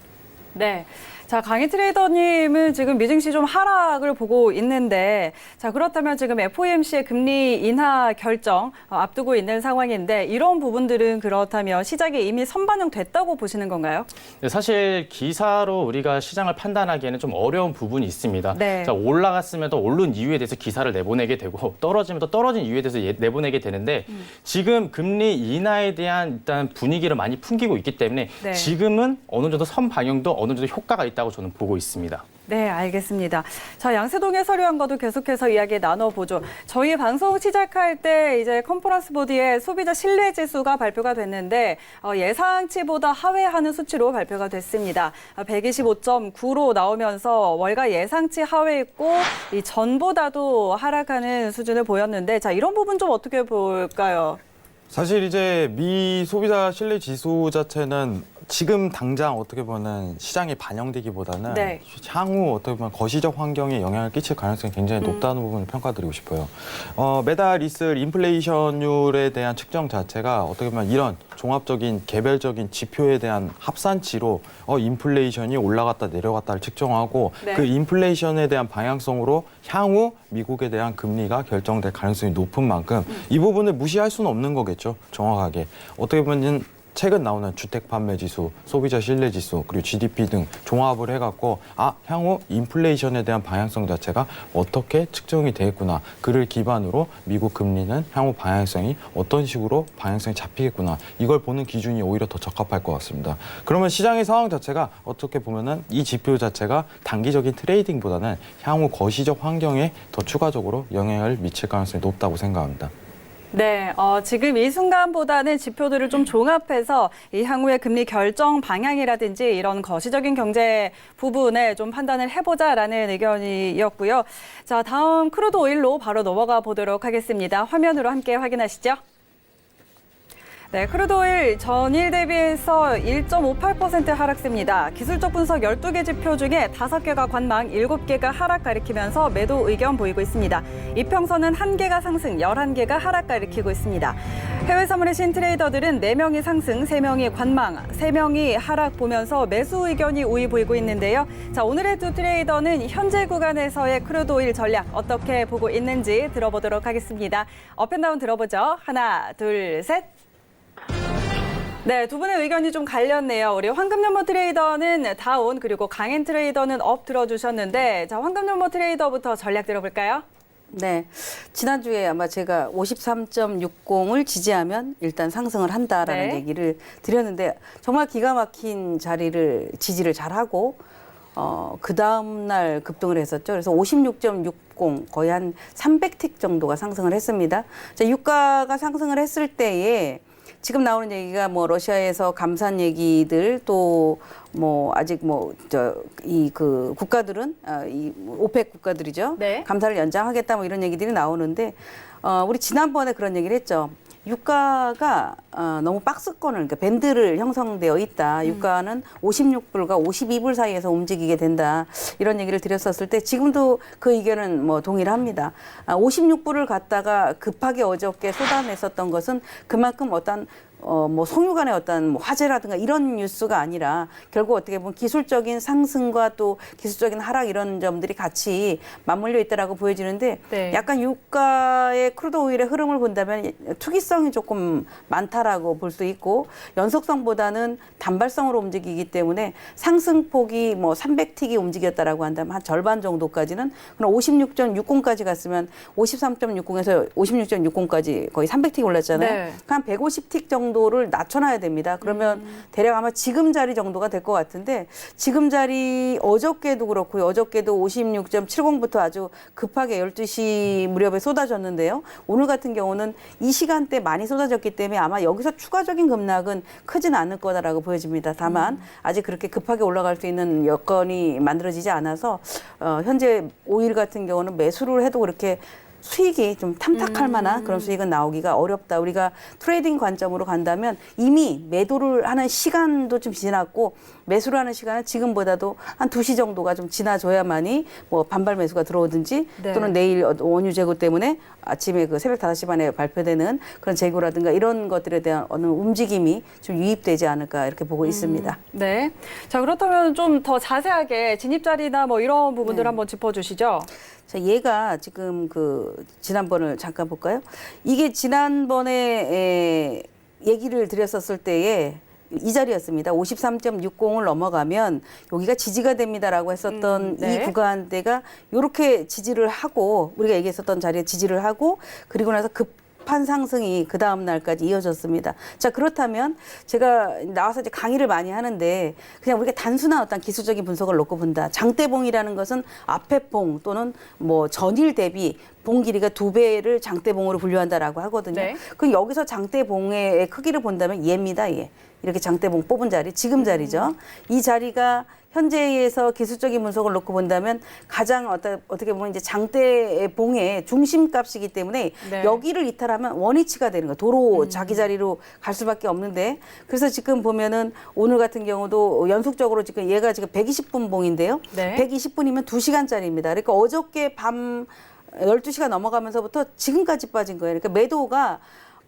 네. 자, 강희 트레이더님은 지금 미증시 좀 하락을 보고 있는데, 자, 그렇다면 지금 FOMC의 금리 인하 결정 앞두고 있는 상황인데, 이런 부분들은 그렇다면 시장에 이미 선반영됐다고 보시는 건가요?
네, 사실 기사로 우리가 시장을 판단하기에는 좀 어려운 부분이 있습니다.
네.
자, 올라갔으면 또 오른 이유에 대해서 기사를 내보내게 되고 떨어지면 또 떨어진 이유에 대해서 내보내게 되는데 지금 금리 인하에 대한 일단 분위기를 많이 풍기고 있기 때문에
네.
지금은 어느 정도 선방영도 어느 정도 효과가 있다. 있다고 저는 보고 있습니다.
네, 알겠습니다. 자, 양세동 해설위원과도 계속해서 이야기 나눠보죠. 저희 방송 시작할 때 이제 컨퍼런스 보디의 소비자 신뢰 지수가 발표가 됐는데 예상치보다 하회하는 수치로 발표가 됐습니다. 125.9로 나오면서 월가 예상치 하회했고 이 전보다도 하락하는 수준을 보였는데 자, 이런 부분 좀 어떻게 볼까요?
사실 이제 미 소비자 신뢰 지수 자체는 지금 당장 어떻게 보면 시장에 반영되기보다는
네.
향후 어떻게 보면 거시적 환경에 영향을 끼칠 가능성이 굉장히 높다는 부분을 평가드리고 싶어요. 매달 있을 인플레이션율에 대한 측정 자체가 어떻게 보면 이런 종합적인 개별적인 지표에 대한 합산치로 인플레이션이 올라갔다 내려갔다를 측정하고
네.
그 인플레이션에 대한 방향성으로 향후 미국에 대한 금리가 결정될 가능성이 높은 만큼 이 부분을 무시할 수는 없는 거겠죠. 정확하게. 어떻게 보면 최근 나오는 주택 판매 지수, 소비자 신뢰 지수, 그리고 GDP 등 종합을 해갖고 향후 인플레이션에 대한 방향성 자체가 어떻게 측정이 되겠구나. 그를 기반으로 미국 금리는 향후 방향성이 어떤 식으로 방향성이 잡히겠구나. 이걸 보는 기준이 오히려 더 적합할 것 같습니다. 그러면 시장의 상황 자체가 어떻게 보면은 이 지표 자체가 단기적인 트레이딩보다는 향후 거시적 환경에 더 추가적으로 영향을 미칠 가능성이 높다고 생각합니다.
네, 지금 이 순간보다는 지표들을 좀 종합해서 이 향후의 금리 결정 방향이라든지 이런 거시적인 경제 부분에 좀 판단을 해보자라는 의견이었고요. 자, 다음 크루드 오일로 바로 넘어가 보도록 하겠습니다. 화면으로 함께 확인하시죠. 네, 크루드 오일 전일 대비해서 1.58% 하락세입니다. 기술적 분석 12개 지표 중에 5개가 관망, 7개가 하락 가리키면서 매도 의견 보이고 있습니다. 이평선은 1개가 상승, 11개가 하락 가리키고 있습니다. 해외 선물의 신 트레이더들은 4명이 상승, 3명이 관망, 3명이 하락 보면서 매수 의견이 우위 보이고 있는데요. 자, 오늘의 두 트레이더는 현재 구간에서의 크루드 오일 전략 어떻게 보고 있는지 들어보도록 하겠습니다. 업앤다운 들어보죠. 하나, 둘, 셋. 네, 두 분의 의견이 좀 갈렸네요. 우리 황금연모 트레이더는 다운, 그리고 강행 트레이더는 업 들어주셨는데, 자, 황금연모 트레이더부터 전략 들어볼까요?
네. 지난주에 아마 제가 53.60을 지지하면 일단 상승을 한다라는
네.
얘기를 드렸는데 정말 기가 막힌 자리를 지지를 잘하고 그 다음날 급등을 했었죠. 그래서 56.60 거의 한 300틱 정도가 상승을 했습니다. 자, 유가가 상승을 했을 때에 지금 나오는 얘기가 뭐 러시아에서 감산 얘기들 또 뭐 아직 뭐 이 그 국가들은 이 오펙 국가들이죠.
네.
감산을 연장하겠다 뭐 이런 얘기들이 나오는데 우리 지난번에 그런 얘기를 했죠. 유가가 너무 박스권을 그러니까 밴드를 형성되어 있다. 유가는 56불과 52불 사이에서 움직이게 된다. 이런 얘기를 드렸었을 때 지금도 그 의견은 뭐 동의를 합니다. 56불을 갖다가 급하게 어저께 쏟아냈었던 것은 그만큼 어떤 뭐 송유간의 어떤 뭐 화재라든가 이런 뉴스가 아니라 결국 어떻게 보면 기술적인 상승과 또 기술적인 하락 이런 점들이 같이 맞물려 있다라고 보여지는데
네.
약간 유가의 크루드 오일의 흐름을 본다면 투기성이 조금 많다라고 볼 수 있고 연속성보다는 단발성으로 움직이기 때문에 상승폭이 뭐 300틱이 움직였다라고 한다면 한 절반 정도까지는 그럼 56.60까지 갔으면 53.60에서 56.60까지 거의 300틱 올랐잖아요.
네.
한 150틱 정도를 낮춰놔야 됩니다. 그러면 대략 아마 지금 자리 정도가 될 것 같은데 지금 자리 어저께도 그렇고요. 어저께도 56.70부터 아주 급하게 12시 무렵에 쏟아졌는데요. 오늘 같은 경우는 이 시간대 많이 쏟아졌기 때문에 아마 여기서 추가적인 급락은 크진 않을 거다라고 보여집니다. 다만 아직 그렇게 급하게 올라갈 수 있는 여건이 만들어지지 않아서 현재 오일 같은 경우는 매수를 해도 그렇게 수익이 좀 탐탁할 만한 그런 수익은 나오기가 어렵다. 우리가 트레이딩 관점으로 간다면 이미 매도를 하는 시간도 좀 지났고 매수를 하는 시간은 지금보다도 한 2시 정도가 좀 지나줘야만이 뭐 반발 매수가 들어오든지
네.
또는 내일 원유 재고 때문에 아침에 그 새벽 5시 반에 발표되는 그런 재고라든가 이런 것들에 대한 어느 움직임이 좀 유입되지 않을까 이렇게 보고 있습니다.
네. 자, 그렇다면 좀 더 자세하게 진입 자리나 뭐 이런 부분들 한번 짚어주시죠.
자, 얘가 지금 그 지난번을 잠깐 볼까요? 이게 지난번에 얘기를 드렸었을 때에 이 자리였습니다. 53.60을 넘어가면 여기가 지지가 됩니다라고 했었던
네.
이 구간대가 이렇게 지지를 하고 우리가 얘기했었던 자리에 지지를 하고 그리고 나서 급한 상승이 그 다음 날까지 이어졌습니다. 자, 그렇다면 제가 나와서 이제 강의를 많이 하는데 그냥 우리가 단순한 어떤 기술적인 분석을 놓고 본다. 장대봉이라는 것은 앞에 봉 또는 뭐 전일 대비 봉 길이가 2배를 장대봉으로 분류한다라고 하거든요.
네.
그럼 여기서 장대봉의 크기를 본다면 얘입니다. 얘. 이렇게 장대봉 뽑은 자리, 지금 자리죠. 이 자리가 현재에서 기술적인 분석을 놓고 본다면 가장 어떻게 보면 이제 장대봉의 중심값이기 때문에
네.
여기를 이탈하면 원위치가 되는 거예요. 도로 자기 자리로 갈 수밖에 없는데 그래서 지금 보면은 오늘 같은 경우도 연속적으로 지금 얘가 지금 120분 봉인데요.
네.
120분이면 2시간짜리입니다. 그러니까 어저께 밤 12시가 넘어가면서부터 지금까지 빠진 거예요. 그러니까 매도가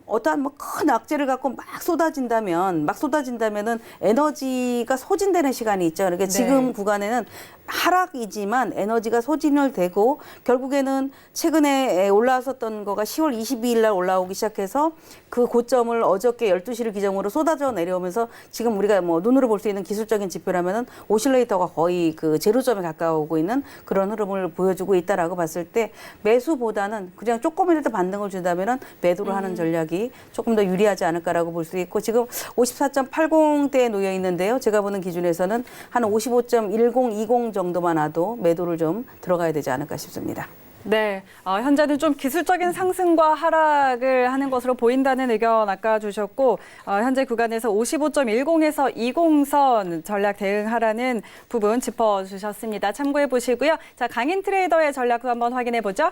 어떠한 뭐 큰 악재를 갖고 막 쏟아진다면은 에너지가 소진되는 시간이 있죠. 그러니까 지금 구간에는 하락이지만 에너지가 소진을 되고 결국에는 최근에 올라왔었던 거가 10월 22일 날 올라오기 시작해서 그 고점을 어저께 12시를 기점으로 쏟아져 내려오면서 지금 우리가 뭐 눈으로 볼 수 있는 기술적인 지표라면은 오실레이터가 거의 그 제로점에 가까워오고 있는 그런 흐름을 보여주고 있다라고 봤을 때 매수보다는 그냥 조금이라도 반등을 준다면은 매도를 하는 전략이 조금 더 유리하지 않을까라고 볼 수 있고 지금 54.80대에 놓여 있는데요. 제가 보는 기준에서는 한 55.1020 정도만 와도 매도를 좀 들어가야 되지 않을까 싶습니다.
네, 현재는 좀 기술적인 상승과 하락을 하는 것으로 보인다는 의견 아까 주셨고 현재 구간에서 55.10에서 20선 전략 대응하라는 부분 짚어주셨습니다. 참고해 보시고요. 자, 강인 트레이더의 전략도 한번 확인해 보죠.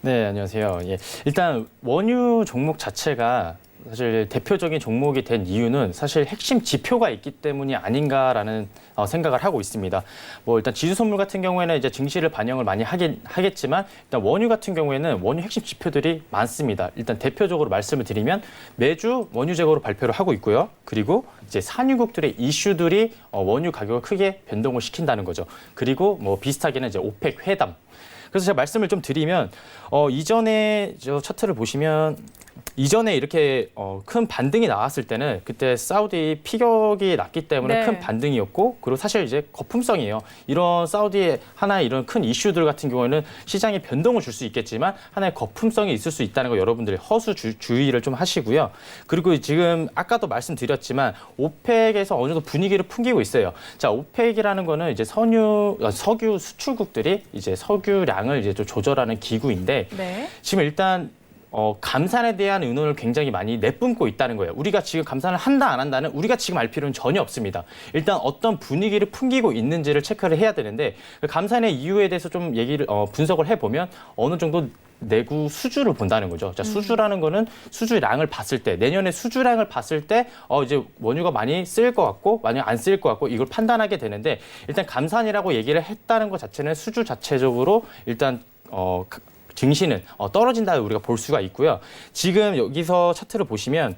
네, 안녕하세요. 예, 일단 원유 종목 자체가 사실 대표적인 종목이 된 이유는 사실 핵심 지표가 있기 때문이 아닌가라는 생각을 하고 있습니다. 뭐 일단 지수 선물 같은 경우에는 이제 증시를 반영을 많이 하겠지만 일단 원유 같은 경우에는 원유 핵심 지표들이 많습니다. 일단 대표적으로 말씀을 드리면 매주 원유 재고로 발표를 하고 있고요. 그리고 이제 산유국들의 이슈들이 원유 가격을 크게 변동을 시킨다는 거죠. 그리고 뭐 비슷하게는 이제 오펙 회담. 그래서 제가 말씀을 좀 드리면 이전에 저 차트를 보시면 이전에 이렇게 큰 반등이 나왔을 때는 그때 사우디 피격이 났기 때문에
네.
큰 반등이었고 그리고 사실 이제 거품성이에요. 이런 사우디의 하나의 이런 큰 이슈들 같은 경우에는 시장에 변동을 줄 수 있겠지만 하나의 거품성이 있을 수 있다는 거 여러분들이 주의를 좀 하시고요. 그리고 지금 아까도 말씀드렸지만 오펙에서 어느 정도 분위기를 풍기고 있어요. 자, 오펙이라는 거는 이제 석유 수출국들이 이제 석유량을 이제 좀 조절하는 기구인데
네.
지금 일단 감산에 대한 의논을 굉장히 많이 내뿜고 있다는 거예요. 우리가 지금 감산을 한다 안 한다는 우리가 지금 알 필요는 전혀 없습니다. 일단 어떤 분위기를 풍기고 있는지를 체크를 해야 되는데 그 감산의 이유에 대해서 좀 얘기를 분석을 해보면 어느 정도 내구 수주를 본다는 거죠. 자, 수주라는 거는 수주량을 봤을 때 내년에 수주량을 봤을 때 이제 원유가 많이 쓰일 것 같고 많이 안 쓰일 것 같고 이걸 판단하게 되는데 일단 감산이라고 얘기를 했다는 것 자체는 수주 자체적으로 일단 증시는 떨어진다고 우리가 볼 수가 있고요. 지금 여기서 차트를 보시면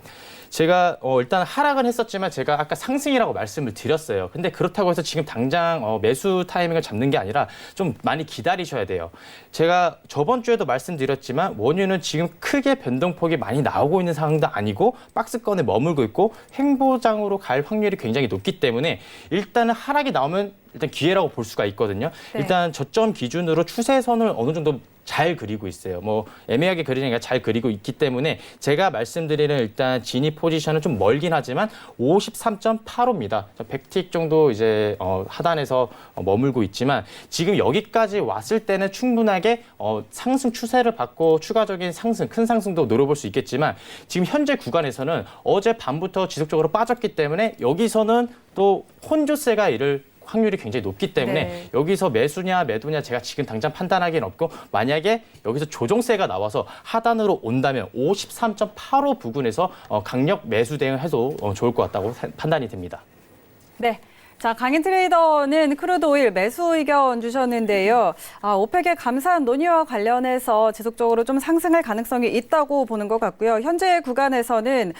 제가 일단 하락은 했었지만 제가 아까 상승이라고 말씀을 드렸어요. 근데 그렇다고 해서 지금 당장 매수 타이밍을 잡는 게 아니라 좀 많이 기다리셔야 돼요. 제가 저번 주에도 말씀드렸지만 원유는 지금 크게 변동폭이 많이 나오고 있는 상황도 아니고 박스권에 머물고 있고 횡보장으로 갈 확률이 굉장히 높기 때문에 일단은 하락이 나오면 일단 기회라고 볼 수가 있거든요.
네.
일단 저점 기준으로 추세선을 어느 정도 잘 그리고 있어요. 뭐 애매하게 그리니까 잘 그리고 있기 때문에 제가 말씀드리는 일단 진입 포지션은 좀 멀긴 하지만 53.85입니다. 100틱 정도 이제 하단에서 머물고 있지만 지금 여기까지 왔을 때는 충분하게 상승 추세를 받고 추가적인 상승, 큰 상승도 노려볼 수 있겠지만 지금 현재 구간에서는 어제 밤부터 지속적으로 빠졌기 때문에 여기서는 또 혼조세가 이를 확률이 굉장히 높기 때문에
네.
여기서 매수냐 매도냐 제가 지금 당장 판단하기는 없고 만약에 여기서 조정세가 나와서 하단으로 온다면 53.85 부근에서 강력 매수 대응을 해도 좋을 것 같다고 판단이 됩니다.
네. 자, 강인 트레이더는 크루드 오일 매수 의견 주셨는데요. 오펙의 감산 논의와 관련해서 지속적으로 좀 상승할 가능성이 있다고 보는 것 같고요. 현재 구간에서는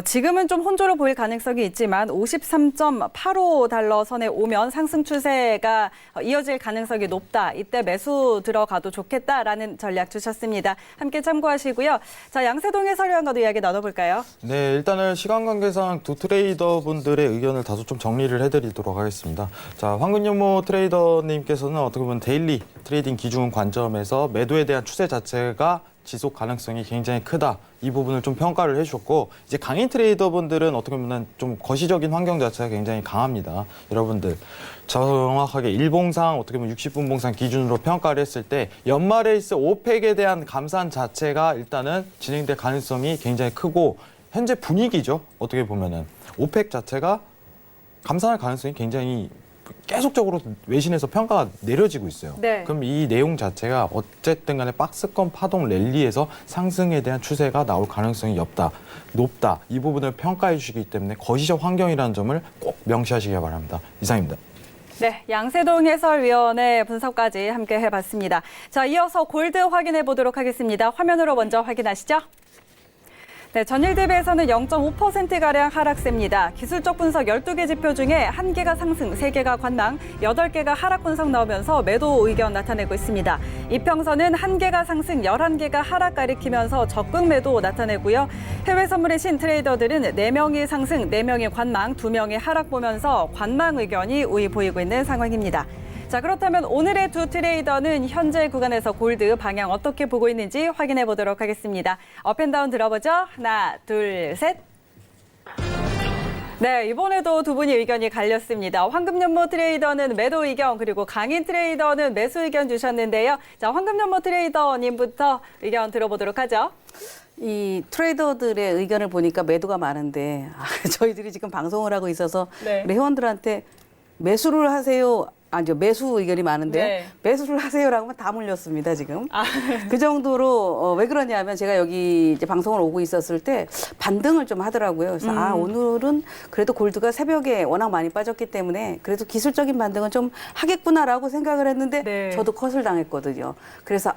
지금은 좀 혼조로 보일 가능성이 있지만 53.85달러 선에 오면 상승 추세가 이어질 가능성이 높다. 이때 매수 들어가도 좋겠다라는 전략 주셨습니다. 함께 참고하시고요. 자, 양세동 해설위원과도 이야기 나눠볼까요?
네, 일단은 시간 관계상 두 트레이더 분들의 의견을 다소 좀 정리를 해드리도록 알아보도록 하겠습니다. 자, 황근연모 트레이더님께서는 어떻게 보면 데일리 트레이딩 기준 관점에서 매도에 대한 추세 자체가 지속 가능성이 굉장히 크다. 이 부분을 좀 평가를 해주셨고, 이제 강인 트레이더분들은 어떻게 보면 좀 거시적인 환경 자체가 굉장히 강합니다. 여러분들 정확하게 일봉상 어떻게 보면 60분봉상 기준으로 평가를 했을 때 연말에 있을 오펙에 대한 감산 자체가 일단은 진행될 가능성이 굉장히 크고, 현재 분위기죠. 어떻게 보면은 오펙 자체가 감산할 가능성이 굉장히 계속적으로 외신에서 평가가 내려지고 있어요.
네.
그럼 이 내용 자체가 어쨌든 간에 박스권 파동 랠리에서 상승에 대한 추세가 나올 가능성이 높다. 이 부분을 평가해 주시기 때문에 거시적 환경이라는 점을 꼭 명시하시기 바랍니다. 이상입니다.
네, 양세동 해설위원의 분석까지 함께 해봤습니다. 자, 이어서 골드 확인해 보도록 하겠습니다. 화면으로 먼저 확인하시죠. 네, 전일 대비해서는 0.5%가량 하락세입니다. 기술적 분석 12개 지표 중에 1개가 상승, 3개가 관망, 8개가 하락 분석 나오면서 매도 의견 나타내고 있습니다. 이평선은 1개가 상승, 11개가 하락 가리키면서 적극 매도 나타내고요. 해외 선물의 신 트레이더들은 4명이 상승, 4명이 관망, 2명이 하락 보면서 관망 의견이 우위 보이고 있는 상황입니다. 자, 그렇다면 오늘의 두 트레이더는 현재 구간에서 골드 방향 어떻게 보고 있는지 확인해 보도록 하겠습니다. 업앤다운 들어보죠. 하나, 둘, 셋. 네, 이번에도 두 분이 의견이 갈렸습니다. 황금연모 트레이더는 매도 의견, 그리고 강인 트레이더는 매수 의견 주셨는데요. 자, 황금연모 트레이더님부터 의견 들어보도록 하죠.
이 트레이더들의 의견을 보니까 매도가 많은데 저희들이 지금 방송을 하고 있어서
네.
우리 회원들한테 매수를 하세요. 아니죠. 매수 의견이 많은데
네.
매수를 하세요라고 하면 다 물렸습니다, 지금. 그 정도로 왜 그러냐면 제가 여기 이제 방송을 오고 있었을 때 반등을 좀 하더라고요. 그래서 오늘은 그래도 골드가 새벽에 워낙 많이 빠졌기 때문에 그래도 기술적인 반등은 좀 하겠구나라고 생각을 했는데
네.
저도 컷을 당했거든요. 그래서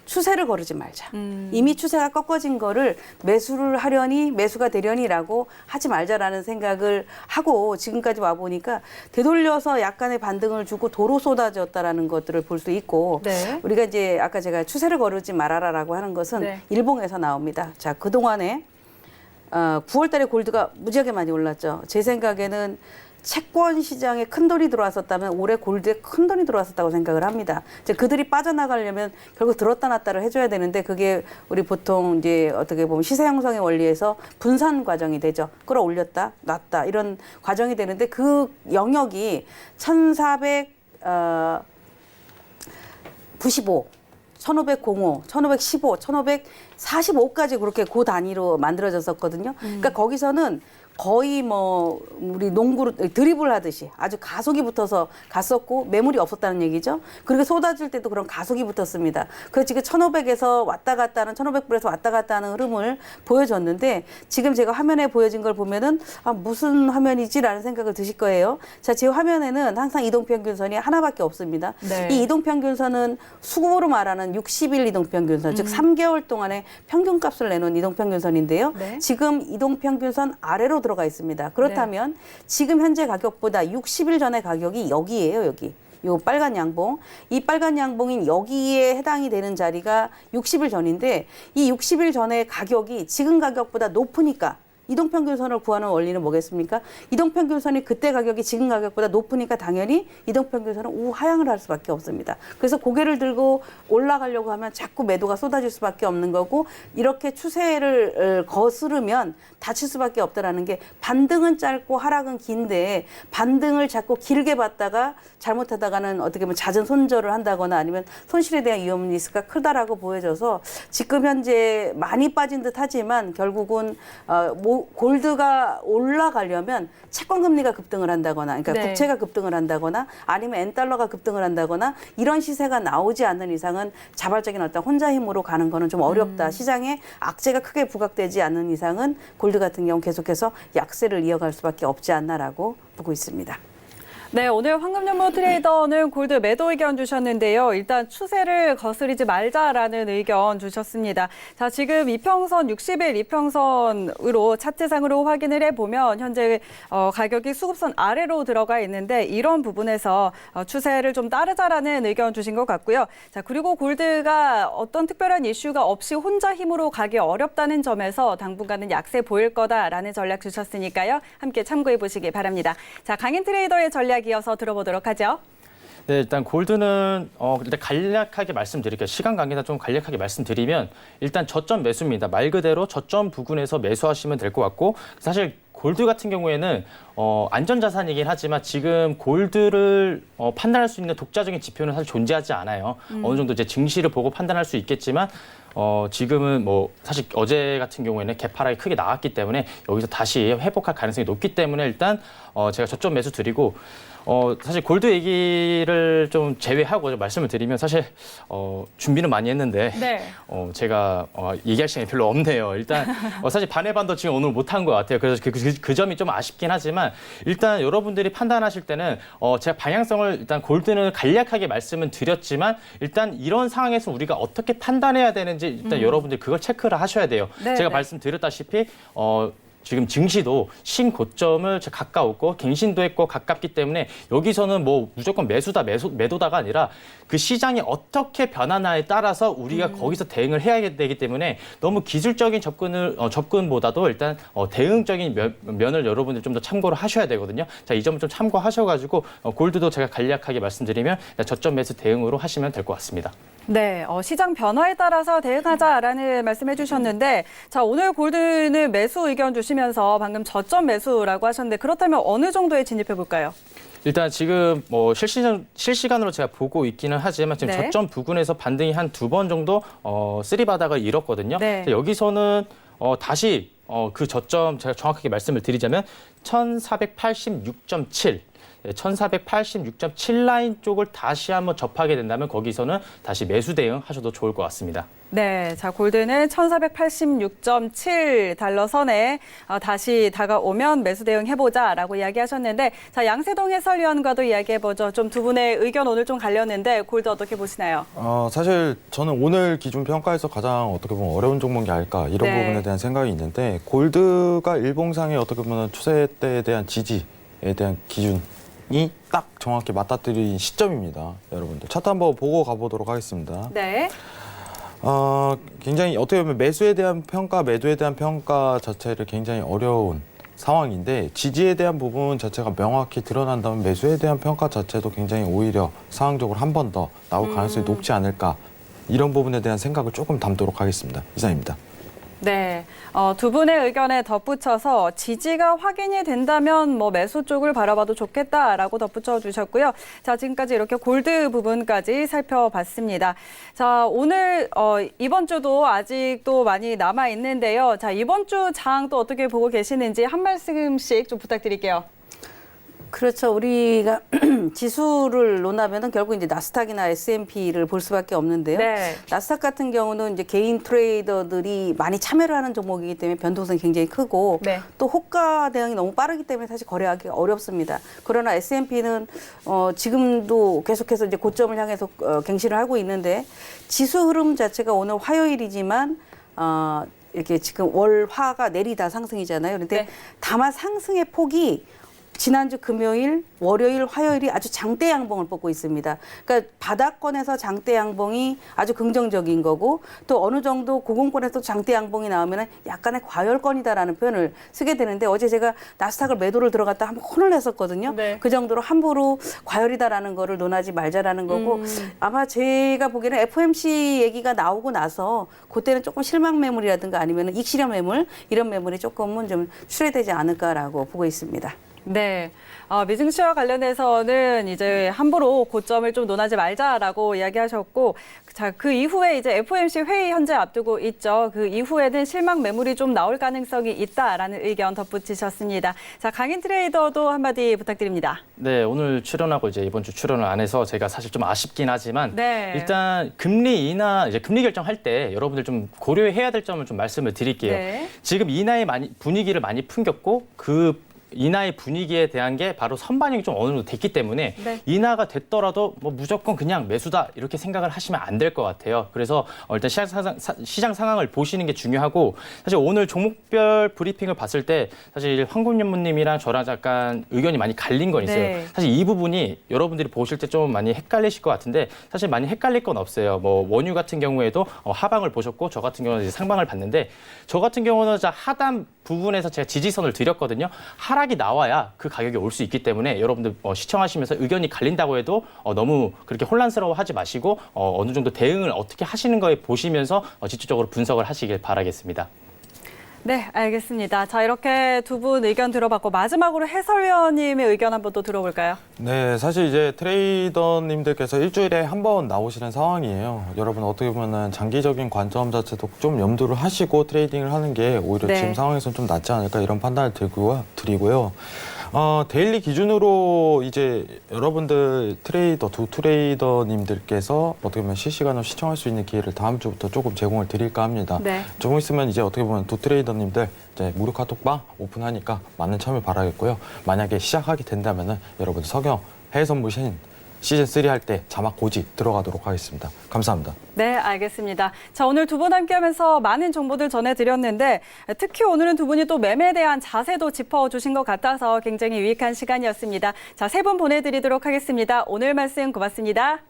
추세를 거르지 말자. 이미 추세가 꺾어진 거를 매수를 하려니 매수가 되려니라고 하지 말자라는 생각을 하고 지금까지 와 보니까 되돌려서 약간의 반등을 주고 도로 쏟아졌다라는 것들을 볼 수 있고
네.
우리가 이제 아까 제가 추세를 거르지 말아라라고 하는 것은
네.
일봉에서 나옵니다. 자, 그동안에 9월 달에 골드가 무지하게 많이 올랐죠. 제 생각에는 채권 시장에 큰 돈이 들어왔었다면 올해 골드에 큰 돈이 들어왔었다고 생각을 합니다. 이제 그들이 빠져나가려면 결국 들었다 놨다를 해줘야 되는데 그게 우리 보통 이제 어떻게 보면 시세 형성의 원리에서 분산 과정이 되죠. 끌어올렸다, 놨다 이런 과정이 되는데 그 영역이 1495, 1505, 1515, 1545까지 그렇게 고 단위로 만들어졌었거든요. 그러니까 거기서는 거의 뭐 우리 농구로 드리블 하듯이 아주 가속이 붙어서 갔었고 매물이 없었다는 얘기죠. 그리고 쏟아질 때도 그런 가속이 붙었습니다. 그래서 지금 1500에서 왔다 갔다 하는 1500불에서 왔다 갔다 하는 흐름을 보여줬는데 지금 제가 화면에 보여진 걸 보면은 무슨 화면이지라는 생각을 드실 거예요. 자, 제 화면에는 항상 이동평균선이 하나밖에 없습니다.
네.
이 이동평균선은 수급으로 말하는 60일 이동평균선, 즉 3개월 동안의 평균값을 내놓은 이동평균선인데요.
네.
지금 이동평균선 아래로 들어가 있습니다. 그렇다면 지금 현재 가격보다 60일 전의 가격이 여기예요, 여기. 요 빨간 양봉. 이 빨간 양봉인 여기에 해당이 되는 자리가 60일 전인데 이 60일 전의 가격이 지금 가격보다 높으니까 이동평균선을 구하는 원리는 뭐겠습니까? 이동평균선이 그때 가격이 지금 가격보다 높으니까 당연히 이동평균선은 우하향을 할 수밖에 없습니다. 그래서 고개를 들고 올라가려고 하면 자꾸 매도가 쏟아질 수밖에 없는 거고 이렇게 추세를 거스르면 다칠 수밖에 없다라는 게 반등은 짧고 하락은 긴데 반등을 자꾸 길게 봤다가 잘못하다가는 어떻게 보면 잦은 손절을 한다거나 아니면 손실에 대한 위험 리스크가 크다라고 보여져서 지금 현재 많이 빠진 듯 하지만 결국은 골드가 올라가려면 채권 금리가 급등을 한다거나 그러니까
네.
국채가 급등을 한다거나 아니면 엔달러가 급등을 한다거나 이런 시세가 나오지 않는 이상은 자발적인 어떤 혼자 힘으로 가는 거는 좀 어렵다. 시장에 악재가 크게 부각되지 않는 이상은 골드 같은 경우 계속해서 약세를 이어갈 수밖에 없지 않나라고 보고 있습니다.
네, 오늘 황금연모 트레이더는 골드 매도 의견 주셨는데요. 일단 추세를 거스르지 말자라는 의견 주셨습니다. 자, 지금 이평선 60일 이평선으로 차트상으로 확인을 해보면 현재 가격이 수급선 아래로 들어가 있는데 이런 부분에서 추세를 좀 따르자라는 의견 주신 것 같고요. 자, 그리고 골드가 어떤 특별한 이슈가 없이 혼자 힘으로 가기 어렵다는 점에서 당분간은 약세 보일 거다라는 전략 주셨으니까요. 함께 참고해 보시기 바랍니다. 자, 강인 트레이더의 전략 이어서 들어보도록 하죠.
네, 일단 골드는 일단 간략하게 말씀드릴게요. 시간 관계상 좀 간략하게 말씀드리면 일단 저점 매수입니다. 말 그대로 저점 부근에서 매수하시면 될 것 같고 사실 골드 같은 경우에는 안전자산이긴 하지만 지금 골드를 판단할 수 있는 독자적인 지표는 사실 존재하지 않아요. 어느 정도 이제 증시를 보고 판단할 수 있겠지만 지금은 뭐 사실 어제 같은 경우에는 개파락이 크게 나왔기 때문에 여기서 다시 회복할 가능성이 높기 때문에 일단 제가 저점 매수 드리고 사실 골드 얘기를 좀 제외하고 좀 말씀을 드리면 사실 준비는 많이 했는데
네.
제가 얘기할 시간이 별로 없네요. 일단 사실 반의 반도 지금 오늘 못한 것 같아요. 그래서 그 점이 좀 아쉽긴 하지만 일단 여러분들이 판단하실 때는 제가 방향성을 일단 골드는 간략하게 말씀은 드렸지만 일단 이런 상황에서 우리가 어떻게 판단해야 되는지 일단 여러분들이 그걸 체크를 하셔야 돼요.
네,
제가
네.
말씀드렸다시피 지금 증시도 신고점을 가까웠고 갱신도 했고 가깝기 때문에 여기서는 뭐 무조건 매도다가 아니라 그 시장이 어떻게 변하나에 따라서 우리가 거기서 대응을 해야 되기 때문에 너무 기술적인 접근보다도 일단 대응적인 면을 여러분들 좀 더 참고를 하셔야 되거든요. 자, 이 점을 좀 참고하셔가지고 골드도 제가 간략하게 말씀드리면 저점 매수 대응으로 하시면 될 것 같습니다.
네, 시장 변화에 따라서 대응하자라는 말씀해 주셨는데 자, 오늘 골드는 매수 의견 주시면서 방금 저점 매수라고 하셨는데 그렇다면 어느 정도에 진입해 볼까요?
일단 지금 뭐 실시간으로 제가 보고 있기는 하지만 지금
네.
저점 부근에서 반등이 한 2번 정도 쓰리바닥을 잃었거든요.
네.
여기서는 다시 그 저점 제가 정확하게 말씀을 드리자면 1486.7 1486.7 라인 쪽을 다시 한번 접하게 된다면 거기서는 다시 매수 대응 하셔도 좋을 것 같습니다.
네, 자, 골드는 1486.7 달러 선에 다시 다가오면 매수 대응 해보자라고 이야기하셨는데 자, 양세동 해설위원과도 이야기해보죠. 좀 두 분의 의견 오늘 좀 갈렸는데 골드 어떻게 보시나요?
사실 저는 오늘 기준 평가에서 가장 어떻게 보면 어려운 종목이 아닐까 이런
네.
부분에 대한 생각이 있는데 골드가 일봉상의 어떻게 보면 추세대에 대한 지지에 대한 기준이 딱 정확히 맞닥뜨린 시점입니다. 여러분들 차트 한번 보고 가보도록 하겠습니다.
네.
굉장히 어떻게 보면 매수에 대한 평가, 매도에 대한 평가 자체를 굉장히 어려운 상황인데 지지에 대한 부분 자체가 명확히 드러난다면 매수에 대한 평가 자체도 굉장히 오히려 상황적으로 한 번 더 나올 가능성이 높지 않을까 이런 부분에 대한 생각을 조금 담도록 하겠습니다. 이상입니다.
네, 두 분의 의견에 덧붙여서 지지가 확인이 된다면 뭐 매수 쪽을 바라봐도 좋겠다라고 덧붙여 주셨고요. 자, 지금까지 이렇게 골드 부분까지 살펴봤습니다. 자, 오늘 이번 주도 아직도 많이 남아 있는데요. 자, 이번 주 장 또 어떻게 보고 계시는지 한 말씀씩 좀 부탁드릴게요.
그렇죠. 우리가 지수를 논하면은 결국 이제 나스닥이나 S&P를 볼 수밖에 없는데요.
네.
나스닥 같은 경우는 이제 개인 트레이더들이 많이 참여를 하는 종목이기 때문에 변동성이 굉장히 크고
네.
또 호가 대응이 너무 빠르기 때문에 사실 거래하기 어렵습니다. 그러나 S&P는 지금도 계속해서 이제 고점을 향해서 갱신을 하고 있는데 지수 흐름 자체가 오늘 화요일이지만 이렇게 지금 월화가 내리다 상승이잖아요. 그런데
네.
다만 상승의 폭이 지난주 금요일, 월요일, 화요일이 아주 장대 양봉을 뽑고 있습니다. 그러니까 바닥권에서 장대 양봉이 아주 긍정적인 거고 또 어느 정도 고공권에서 장대 양봉이 나오면 약간의 과열권이다라는 표현을 쓰게 되는데 어제 제가 나스닥을 매도를 들어갔다 한번 혼을 냈었거든요.
네.
그 정도로 함부로 과열이다라는 거를 논하지 말자라는 거고 아마 제가 보기에는 FOMC 얘기가 나오고 나서 그때는 조금 실망 매물이라든가 아니면 익실현 매물 이런 매물이 조금은 좀 출회되지 않을까라고 보고 있습니다.
네. 미증시와 관련해서는 이제 함부로 고점을 좀 논하지 말자라고 이야기하셨고, 자, 그 이후에 이제 FOMC 회의 현재 앞두고 있죠. 그 이후에는 실망 매물이 좀 나올 가능성이 있다라는 의견 덧붙이셨습니다. 자, 강인 트레이더도 한마디 부탁드립니다.
네, 오늘 출연하고 이제 이번 주 출연을 안 해서 제가 사실 좀 아쉽긴 하지만
네.
일단 금리 인하 이제 금리 결정할 때 여러분들 좀 고려해야 될 점을 좀 말씀을 드릴게요.
네.
지금 인하의 분위기를 많이 풍겼고 그 인하의 분위기에 대한 게 바로 선반영이 좀 어느 정도 됐기 때문에
네.
인하가 됐더라도 뭐 무조건 그냥 매수다 이렇게 생각을 하시면 안 될 것 같아요. 그래서 일단 시장 상황을 보시는 게 중요하고 사실 오늘 종목별 브리핑을 봤을 때 사실 황금연무님이랑 저랑 약간 의견이 많이 갈린 건 있어요.
네.
사실 이 부분이 여러분들이 보실 때 좀 많이 헷갈리실 것 같은데 사실 많이 헷갈릴 건 없어요. 뭐 원유 같은 경우에도 하방을 보셨고 저 같은 경우는 이제 상방을 봤는데 저 같은 경우는 하단 부분에서 제가 지지선을 드렸거든요. 하락이 나와야 그 가격이 올 수 있기 때문에 여러분들 시청하시면서 의견이 갈린다고 해도 너무 그렇게 혼란스러워하지 마시고 어느 정도 대응을 어떻게 하시는 거에 보시면서 집중적으로 분석을 하시길 바라겠습니다.
네, 알겠습니다. 자, 이렇게 두 분 의견 들어봤고 마지막으로 해설위원님의 의견 한번 또 들어볼까요?
네, 사실 이제 트레이더님들께서 일주일에 한 번 나오시는 상황이에요. 여러분 어떻게 보면은 장기적인 관점 자체도 좀 염두를 하시고 트레이딩을 하는 게 오히려
네.
지금 상황에서는 좀 낫지 않을까 이런 판단을 드리고요. 데일리 기준으로 이제 여러분들 두 트레이더님들께서 어떻게 보면 실시간으로 시청할 수 있는 기회를 다음 주부터 조금 제공을 드릴까 합니다.
네.
조금 있으면 이제 어떻게 보면 두 트레이더님들 이제 무료 카톡방 오픈하니까 많은 참여 바라겠고요. 만약에 시작하게 된다면은 여러분 석영 해외선물신 시즌3 할 때 자막 고지 들어가도록 하겠습니다. 감사합니다.
네, 알겠습니다. 자, 오늘 두 분 함께하면서 많은 정보들 전해드렸는데 특히 오늘은 두 분이 또 매매에 대한 자세도 짚어주신 것 같아서 굉장히 유익한 시간이었습니다. 자, 세 분 보내드리도록 하겠습니다. 오늘 말씀 고맙습니다.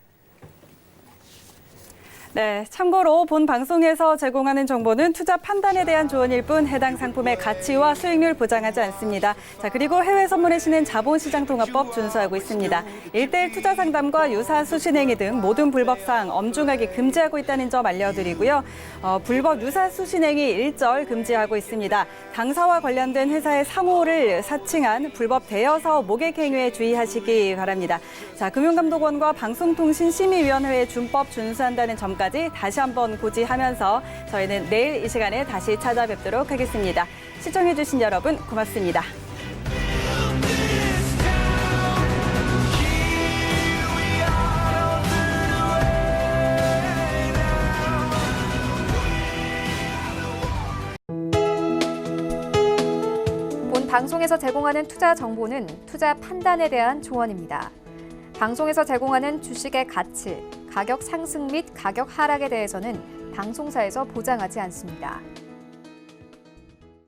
네, 참고로 본 방송에서 제공하는 정보는 투자 판단에 대한 조언일 뿐 해당 상품의 가치와 수익률 보장하지 않습니다. 자, 그리고 해외 선물의 신은 자본시장통화법 준수하고 있습니다. 1:1 투자 상담과 유사 수신행위 등 모든 불법 사항 엄중하게 금지하고 있다는 점 알려드리고요. 불법 유사 수신행위 일절 금지하고 있습니다. 당사와 관련된 회사의 상호를 사칭한 불법 대여 사업 모객 행위에 주의하시기 바랍니다. 자, 금융감독원과 방송통신심의위원회의 준법 준수한다는 점까지 다시 한번 고지하면서 저희는 내일 이 시간에 다시 찾아뵙도록 하겠습니다. 시청해주신 여러분 고맙습니다.
본 방송에서 제공하는 투자 정보는 투자 판단에 대한 조언입니다. 방송에서 제공하는 주식의 가치, 가격 상승 및 가격 하락에 대해서는 방송사에서 보장하지 않습니다.